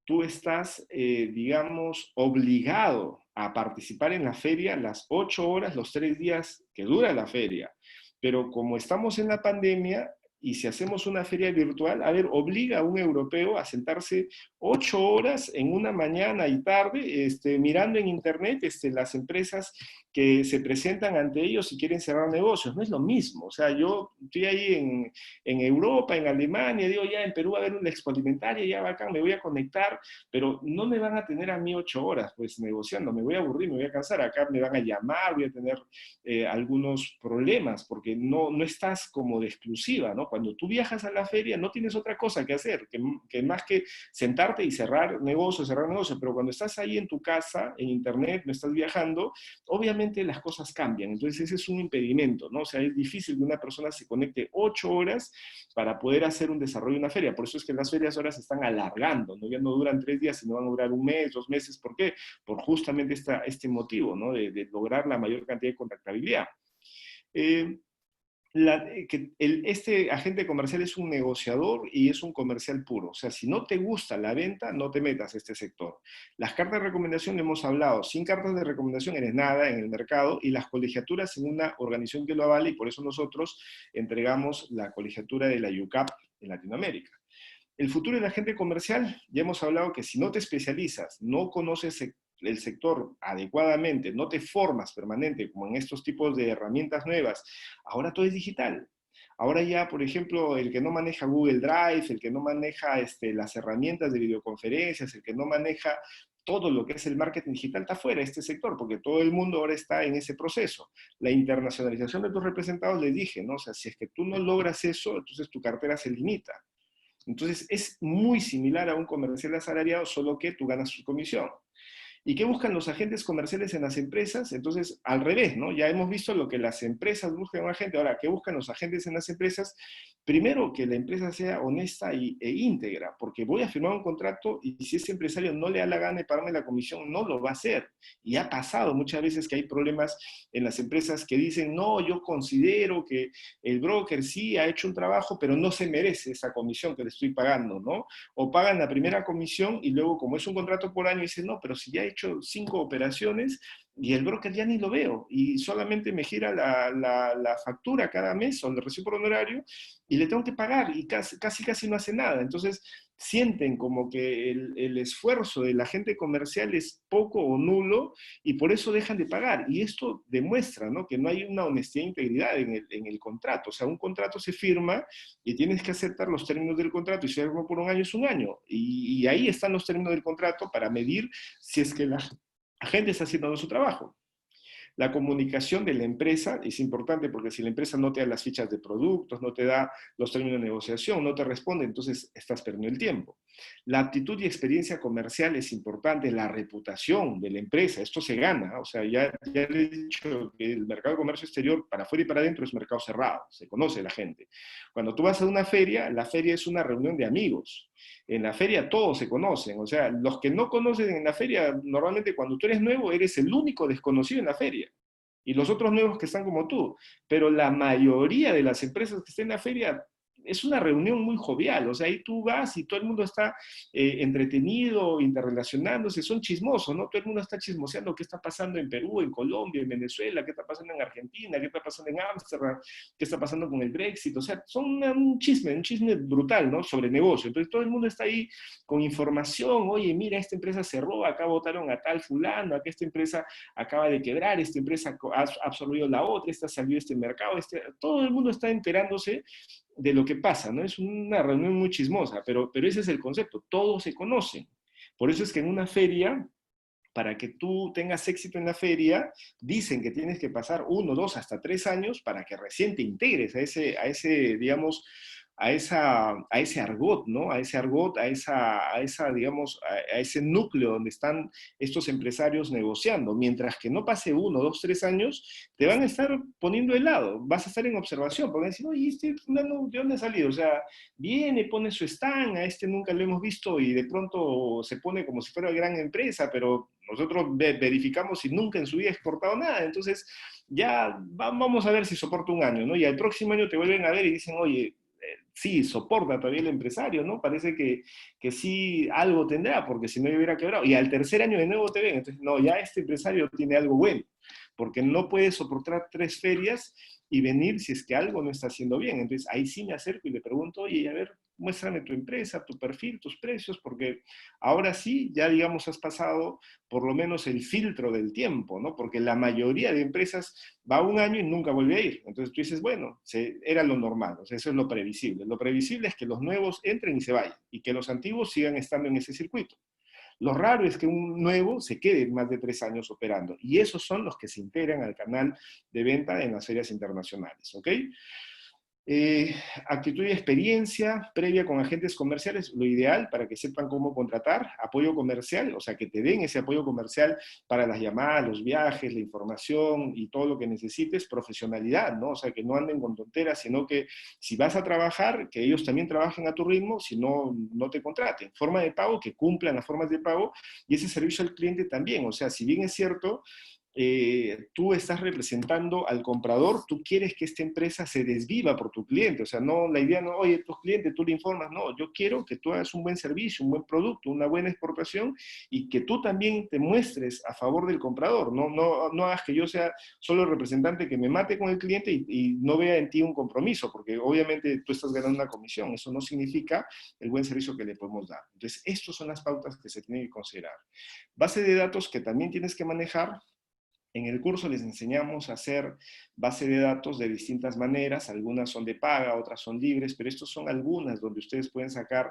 tú estás, digamos, obligado a participar en la feria las 8 horas, los 3 días que dura la feria. Pero como estamos en la pandemia, Y si hacemos una feria virtual, a ver, obliga a un europeo a sentarse 8 horas en una mañana y tarde, mirando en internet las empresas que se presentan ante ellos y quieren cerrar negocios. No es lo mismo. O sea, yo estoy ahí en Europa, en Alemania, digo, ya en Perú va a haber una expo alimentaria, ya bacán, me voy a conectar, pero no me van a tener a mí 8 horas, pues, negociando, me voy a aburrir, me voy a cansar, acá me van a llamar, voy a tener algunos problemas, porque no estás como de exclusiva, ¿no? Cuando tú viajas a la feria no tienes otra cosa que hacer, que más que sentarte y cerrar negocios, pero cuando estás ahí en tu casa, en internet, no estás viajando, obviamente las cosas cambian, entonces ese es un impedimento, ¿no? O sea, es difícil que una persona se conecte 8 horas para poder hacer un desarrollo de una feria, por eso es que las ferias ahora se están alargando, ¿no? Ya no duran 3 días, sino van a durar un mes, 2 meses, ¿por qué? Por justamente este motivo, ¿no? De lograr la mayor cantidad de contactabilidad. Eh, este agente comercial es un negociador y es un comercial puro. O sea, si no te gusta la venta, no te metas a este sector. Las cartas de recomendación, hemos hablado, sin cartas de recomendación eres nada en el mercado, y las colegiaturas en una organización que lo avale, y por eso nosotros entregamos la colegiatura de la UCAP en Latinoamérica. El futuro del agente comercial, ya hemos hablado que si no te especializas, no conoces el sector adecuadamente, no te formas permanente como en estos tipos de herramientas nuevas, ahora todo es digital. Ahora ya, por ejemplo, el que no maneja Google Drive, el que no maneja las herramientas de videoconferencias, el que no maneja todo lo que es el marketing digital está fuera de este sector, porque todo el mundo ahora está en ese proceso. La internacionalización de tus representados, les dije, ¿no? O sea, si es que tú no logras eso, entonces tu cartera se limita. Entonces es muy similar a un comercial asalariado, solo que tú ganas su comisión. ¿Y qué buscan los agentes comerciales en las empresas? Entonces, al revés, ¿no? Ya hemos visto lo que las empresas buscan en un agente. Ahora, ¿qué buscan los agentes en las empresas? Primero, que la empresa sea honesta e íntegra, porque voy a firmar un contrato y si ese empresario no le da la gana de pagarme la comisión, no lo va a hacer. Y ha pasado muchas veces que hay problemas en las empresas que dicen, no, yo considero que el broker sí ha hecho un trabajo, pero no se merece esa comisión que le estoy pagando, ¿no? O pagan la primera comisión y luego, como es un contrato por año, dicen, no, pero si ya he hecho 5 operaciones y el broker ya ni lo veo y solamente me gira la factura cada mes o el recibo por honorario y le tengo que pagar y casi no hace nada. Entonces sienten como que el esfuerzo del agente comercial es poco o nulo y por eso dejan de pagar. Y esto demuestra, ¿no?, que no hay una honestidad e integridad en el contrato. O sea, un contrato se firma y tienes que aceptar los términos del contrato, y si se firma por un año es un año. Y ahí están los términos del contrato para medir si es que la gente está haciendo su trabajo. La comunicación de la empresa es importante, porque si la empresa no te da las fichas de productos, no te da los términos de negociación, no te responde, entonces estás perdiendo el tiempo. La aptitud y experiencia comercial es importante, la reputación de la empresa, esto se gana, o sea, ya le he dicho que el mercado de comercio exterior, para afuera y para adentro, es mercado cerrado, se conoce la gente. Cuando tú vas a una feria, la feria es una reunión de amigos. En la feria todos se conocen, o sea, los que no conocen en la feria, normalmente cuando tú eres nuevo, eres el único desconocido en la feria. Y los otros nuevos que están como tú. Pero la mayoría de las empresas que están en la feria es una reunión muy jovial, o sea, ahí tú vas y todo el mundo está entretenido, interrelacionándose, son chismosos, ¿no? Todo el mundo está chismoseando qué está pasando en Perú, en Colombia, en Venezuela, qué está pasando en Argentina, qué está pasando en Ámsterdam, qué está pasando con el Brexit, o sea, son un chisme brutal, ¿no?, sobre negocio. Entonces todo el mundo está ahí con información, oye, mira, esta empresa cerró, acá votaron a tal fulano, acá esta empresa acaba de quebrar, esta empresa ha absorbido la otra, esta salió de este mercado, todo el mundo está enterándose de lo que pasa, ¿no? Es una reunión muy chismosa, pero ese es el concepto, todos se conocen. Por eso es que en una feria, para que tú tengas éxito en la feria, dicen que tienes que pasar 1, 2, hasta 3 años para que recién te integres a ese, digamos, a ese argot, ¿no? A ese argot, digamos, a ese núcleo donde están estos empresarios negociando. Mientras que no pase 1, 2, 3 años, te van a estar poniendo de lado, vas a estar en observación, porque van a decir, oye, ¿de dónde ha salido? O sea, viene, pone su stand, a este nunca lo hemos visto, y de pronto se pone como si fuera gran empresa, pero nosotros verificamos y nunca en su vida ha exportado nada. Entonces, ya vamos a ver si soporta un año, ¿no? Y al próximo año te vuelven a ver y dicen, oye, sí, soporta todavía el empresario, ¿no? Parece que sí algo tendrá, porque si no ya hubiera quebrado. Y al tercer año de nuevo te ven, entonces, no, ya este empresario tiene algo bueno, porque no puede soportar 3 ferias y venir si es que algo no está haciendo bien. Entonces ahí sí me acerco y le pregunto, oye, a ver, muéstrame tu empresa, tu perfil, tus precios, porque ahora sí, ya digamos, has pasado por lo menos el filtro del tiempo, ¿no? Porque la mayoría de empresas va un año y nunca vuelve a ir. Entonces tú dices, bueno, era lo normal, o sea, eso es lo previsible. Lo previsible es que los nuevos entren y se vayan, y que los antiguos sigan estando en ese circuito. Lo raro es que un nuevo se quede más de 3 años operando, y esos son los que se integran al canal de venta en las ferias internacionales, ¿ok? Eh, Actitud y experiencia previa con agentes comerciales, lo ideal para que sepan cómo contratar, apoyo comercial, o sea, que te den ese apoyo comercial para las llamadas, los viajes, la información y todo lo que necesites, profesionalidad, ¿no? O sea, que no anden con tonteras, sino que si vas a trabajar, que ellos también trabajen a tu ritmo, si no, no te contraten. Forma de pago, que cumplan las formas de pago, y ese servicio al cliente también, o sea, si bien es cierto, tú estás representando al comprador, tú quieres que esta empresa se desviva por tu cliente, o sea, no, la idea no, oye, tu cliente, tú le informas, no, yo quiero que tú hagas un buen servicio, un buen producto, una buena exportación, y que tú también te muestres a favor del comprador, no hagas que yo sea solo el representante que me mate con el cliente y no vea en ti un compromiso, porque obviamente tú estás ganando una comisión, eso no significa el buen servicio que le podemos dar. Entonces, estas son las pautas que se tienen que considerar. Base de datos que también tienes que manejar. En el curso les enseñamos a hacer base de datos de distintas maneras, algunas son de paga, otras son libres, pero estos son algunas donde ustedes pueden sacar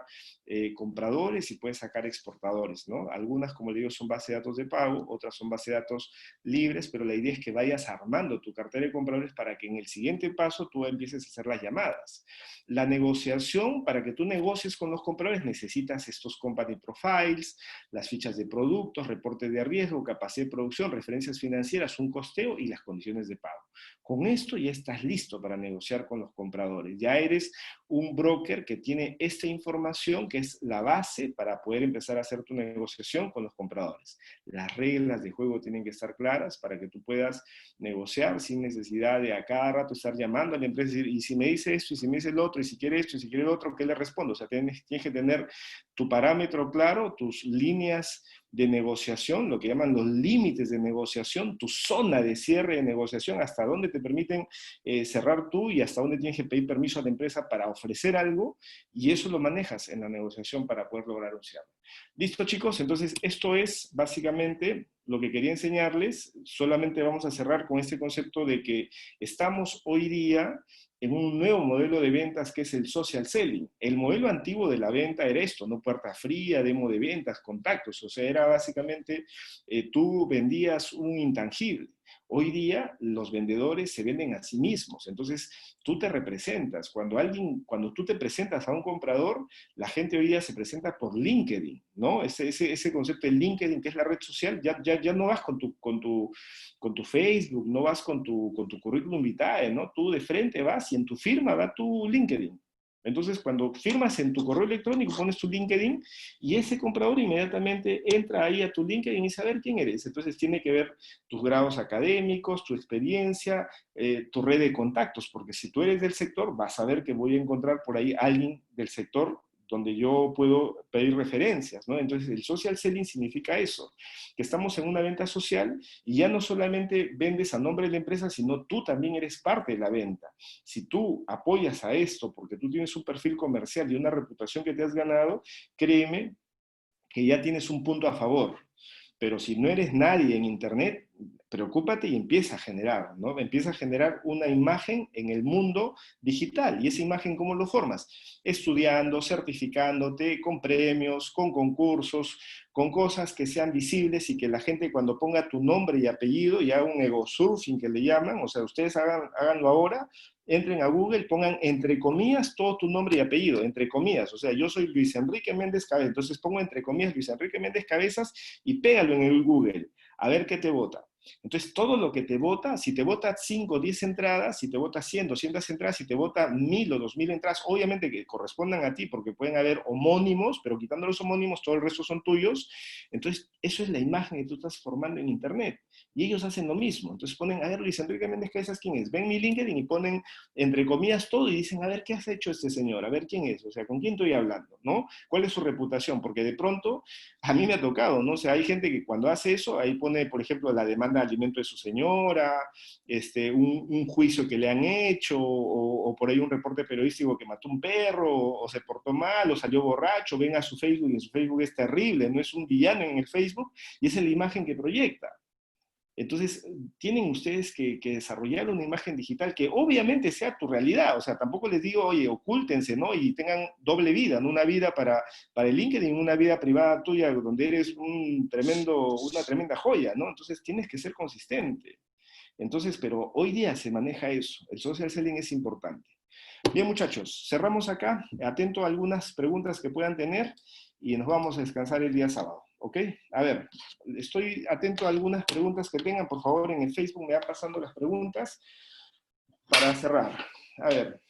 compradores y pueden sacar exportadores, ¿no? Algunas, como le digo, son base de datos de pago, otras son base de datos libres, pero la idea es que vayas armando tu cartera de compradores para que en el siguiente paso tú empieces a hacer las llamadas. La negociación, para que tú negocies con los compradores, necesitas estos company profiles, las fichas de productos, reportes de riesgo, capacidad de producción, referencias financieras, un costeo y las condiciones de pago. Con esto ya estás listo para negociar con los compradores. Ya eres un broker que tiene esta información que es la base para poder empezar a hacer tu negociación con los compradores. Las reglas de juego tienen que estar claras para que tú puedas negociar sin necesidad de a cada rato estar llamando a la empresa y decir, y si me dice esto, y si me dice el otro, y si quiere esto, y si quiere el otro, ¿qué le respondo? O sea, tienes que tener tu parámetro claro, tus líneas de negociación, lo que llaman los límites de negociación, tu zona de cierre de negociación, hasta dónde te permiten cerrar tú y hasta dónde tienes que pedir permiso a la empresa para ofrecer algo, y eso lo manejas en la negociación para poder lograr un cierre. Listo, chicos, entonces esto es básicamente lo que quería enseñarles. Solamente vamos a cerrar con este concepto de que estamos hoy día en un nuevo modelo de ventas que es el social selling. El modelo antiguo de la venta era esto, ¿no? Puerta fría, demo de ventas, contactos, o sea, era básicamente tú vendías un intangible. Hoy día los vendedores se venden a sí mismos, entonces tú te representas. Cuando tú te presentas a un comprador, la gente hoy día se presenta por LinkedIn, ¿no? Ese concepto de LinkedIn, que es la red social, ya no vas con tu Facebook, no vas con tu currículum vitae, ¿no? Tú de frente vas y en tu firma va tu LinkedIn. Entonces, cuando firmas en tu correo electrónico, pones tu LinkedIn y ese comprador inmediatamente entra ahí a tu LinkedIn y saber quién eres. Entonces, tiene que ver tus grados académicos, tu experiencia, tu red de contactos, porque si tú eres del sector, vas a ver que voy a encontrar por ahí a alguien del sector donde yo puedo pedir referencias, ¿no? Entonces, el social selling significa eso, que estamos en una venta social y ya no solamente vendes a nombre de la empresa, sino tú también eres parte de la venta. Si tú apoyas a esto porque tú tienes un perfil comercial y una reputación que te has ganado, créeme que ya tienes un punto a favor. Pero si no eres nadie en Internet, preocúpate y empieza a generar, ¿no? Empieza a generar una imagen en el mundo digital. ¿Y esa imagen cómo lo formas? Estudiando, certificándote, con premios, con concursos, con cosas que sean visibles y que la gente cuando ponga tu nombre y apellido y haga un ego surfing que le llaman, o sea, ustedes háganlo ahora, entren a Google, pongan entre comillas todo tu nombre y apellido, entre comillas, o sea, yo soy Luis Enrique Méndez Cabezas, entonces pongo entre comillas Luis Enrique Méndez Cabezas y pégalo en el Google, a ver qué te vota. Entonces, todo lo que te vota, si te vota 5 o 10 entradas, si te vota 100, 200 entradas, si te vota 1000 o 2000 entradas, obviamente que correspondan a ti, porque pueden haber homónimos, pero quitando los homónimos, todo el resto son tuyos. Entonces, eso es la imagen que tú estás formando en Internet. Y ellos hacen lo mismo. Entonces ponen, a ver, Luis Enrique Méndez Cabezas, ¿quién es? Ven mi LinkedIn y ponen, entre comillas, todo y dicen, a ver, ¿qué has hecho este señor? A ver, ¿quién es? O sea, ¿con quién estoy hablando? ¿No? ¿Cuál es su reputación? Porque de pronto, a mí me ha tocado, ¿no? O sea, hay gente que cuando hace eso, ahí pone, por ejemplo, la demanda de alimento de su señora, un juicio que le han hecho, o por ahí un reporte periodístico que mató un perro, o se portó mal, o salió borracho, ven a su Facebook y en su Facebook es terrible, no es un villano en el Facebook, y esa es la imagen que proyecta. Entonces, tienen ustedes que desarrollar una imagen digital que obviamente sea tu realidad. O sea, tampoco les digo, oye, ocúltense, ¿no? Y tengan doble vida, ¿no? Una vida para el LinkedIn, una vida privada tuya donde eres una tremenda joya, ¿no? Entonces, tienes que ser consistente. Entonces, pero hoy día se maneja eso. El social selling es importante. Bien, muchachos, cerramos acá. Atento a algunas preguntas que puedan tener y nos vamos a descansar el día sábado. ¿Ok? A ver, estoy atento a algunas preguntas que tengan. Por favor, en el Facebook me van pasando las preguntas para cerrar. A ver,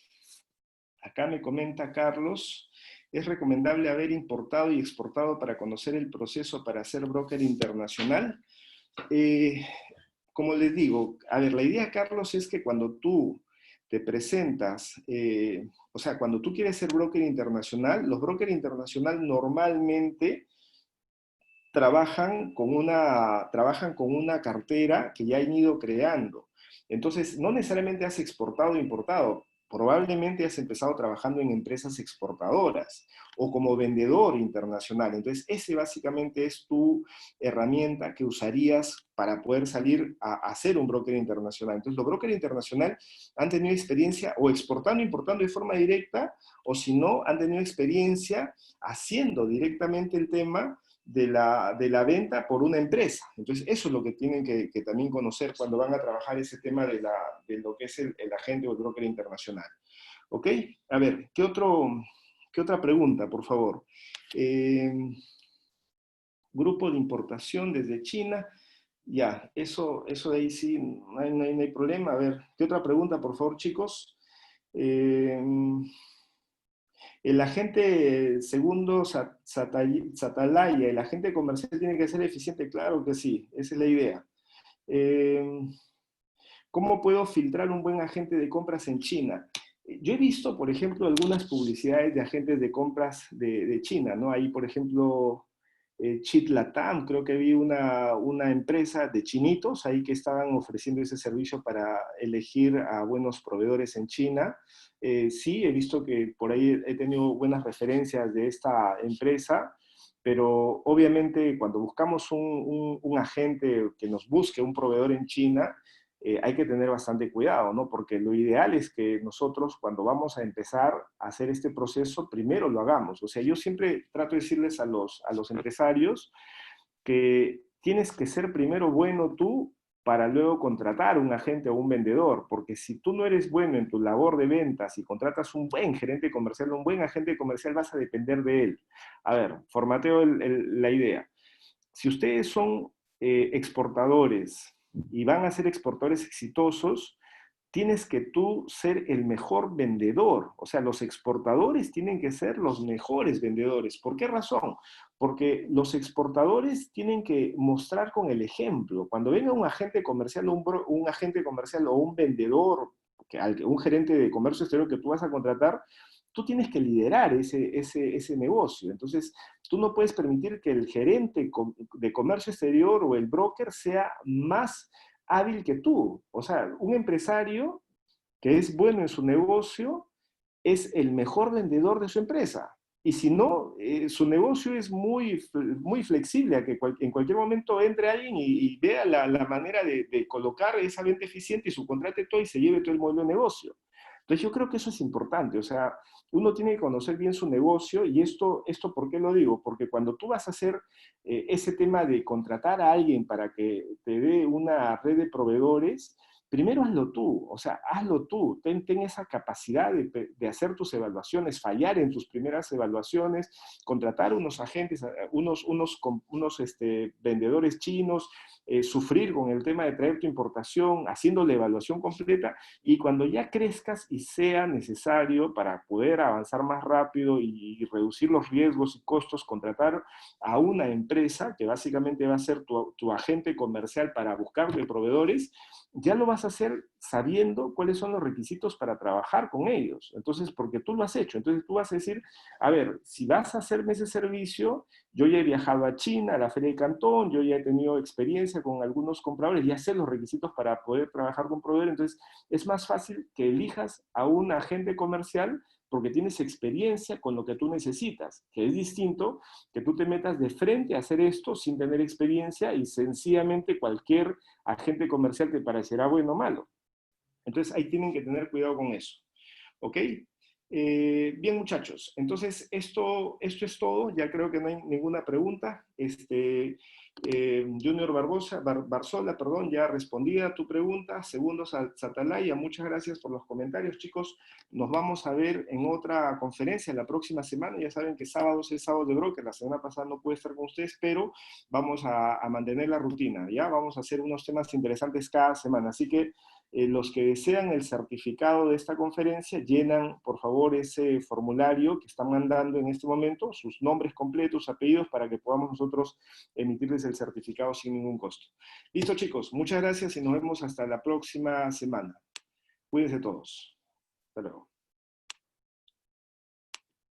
acá me comenta Carlos. ¿Es recomendable haber importado y exportado para conocer el proceso para ser broker internacional? Como les digo, a ver, la idea, Carlos, es que cuando tú te presentas, o sea, cuando tú quieres ser broker internacional, los brokers internacional normalmente trabajan con una cartera que ya han ido creando. Entonces, no necesariamente has exportado o importado, probablemente has empezado trabajando en empresas exportadoras o como vendedor internacional. Entonces, ese básicamente es tu herramienta que usarías para poder salir a ser un broker internacional. Entonces, los brokers internacionales han tenido experiencia o exportando, importando de forma directa, o si no, han tenido experiencia haciendo directamente el tema de la venta por una empresa. Entonces, eso es lo que tienen que también conocer cuando van a trabajar ese tema de lo que es el agente o el broker internacional. ¿Ok? A ver, qué otra pregunta, por favor? Grupo de importación desde China. Ya, eso de ahí sí, no hay problema. A ver, ¿qué otra pregunta, por favor, chicos? Eh, el agente segundo Satalaya, el agente comercial tiene que ser eficiente, claro que sí, esa es la idea. Eh, ¿Cómo puedo filtrar un buen agente de compras en China? Yo he visto, por ejemplo, algunas publicidades de agentes de compras de China, ¿no? Ahí, por ejemplo, Chitlatam, creo que vi una empresa de chinitos ahí que estaban ofreciendo ese servicio para elegir a buenos proveedores en China. Sí, he visto que por ahí he tenido buenas referencias de esta empresa, pero obviamente cuando buscamos un agente que nos busque un proveedor en China, hay que tener bastante cuidado, ¿no? Porque lo ideal es que nosotros, cuando vamos a empezar a hacer este proceso, primero lo hagamos. O sea, yo siempre trato de decirles a los empresarios que tienes que ser primero bueno tú para luego contratar un agente o un vendedor, porque si tú no eres bueno en tu labor de ventas y contratas un buen gerente comercial, un buen agente comercial, vas a depender de él. A ver, formateo la idea. Si ustedes son exportadores y van a ser exportadores exitosos, tienes que tú ser el mejor vendedor. O sea, los exportadores tienen que ser los mejores vendedores. ¿Por qué razón? Porque los exportadores tienen que mostrar con el ejemplo. Cuando venga un agente comercial o un agente comercial o un vendedor, un gerente de comercio exterior que tú vas a contratar, tú tienes que liderar ese negocio. Entonces, tú no puedes permitir que el gerente de comercio exterior o el broker sea más hábil que tú. O sea, un empresario que es bueno en su negocio es el mejor vendedor de su empresa. Y si no, su negocio es muy flexible, a que en cualquier momento entre alguien y vea la manera de colocar esa venta eficiente y subcontrate todo y se lleve todo el modelo de negocio. Entonces yo creo que eso es importante, o sea, uno tiene que conocer bien su negocio y esto ¿por qué lo digo? Porque cuando tú vas a hacer ese tema de contratar a alguien para que te dé una red de proveedores, primero hazlo tú, o sea, hazlo tú, ten esa capacidad de hacer tus evaluaciones, fallar en tus primeras evaluaciones, contratar unos agentes, unos vendedores chinos, sufrir con el tema de traer tu importación, haciendo la evaluación completa, y cuando ya crezcas y sea necesario para poder avanzar más rápido y reducir los riesgos y costos, contratar a una empresa que básicamente va a ser tu agente comercial para buscarle proveedores, ya lo vas a hacer sabiendo cuáles son los requisitos para trabajar con ellos. Entonces, porque tú lo has hecho. Entonces tú vas a decir, a ver, si vas a hacerme ese servicio, yo ya he viajado a China, a la Feria de Cantón, yo ya he tenido experiencia con algunos compradores, ya sé los requisitos para poder trabajar con proveedores. Entonces, es más fácil que elijas a un agente comercial porque tienes experiencia con lo que tú necesitas, que es distinto que tú te metas de frente a hacer esto sin tener experiencia y sencillamente cualquier agente comercial te parecerá bueno o malo. Entonces ahí tienen que tener cuidado con eso. ¿Ok? Bien, muchachos, entonces esto es todo, ya creo que no hay ninguna pregunta. Junior Barzola, perdón, ya respondí a tu pregunta. Segundo, Satalaya, muchas gracias por los comentarios, chicos. Nos vamos a ver en otra conferencia la próxima semana. Ya saben que sábados es sábado de broker, la semana pasada no pude estar con ustedes, pero vamos a mantener la rutina, ¿ya? Vamos a hacer unos temas interesantes cada semana, así que los que desean el certificado de esta conferencia, llenan por favor ese formulario que están mandando en este momento, sus nombres completos, apellidos, para que podamos nosotros emitirles el certificado sin ningún costo. Listo, chicos, muchas gracias y nos vemos hasta la próxima semana. Cuídense todos. Hasta luego.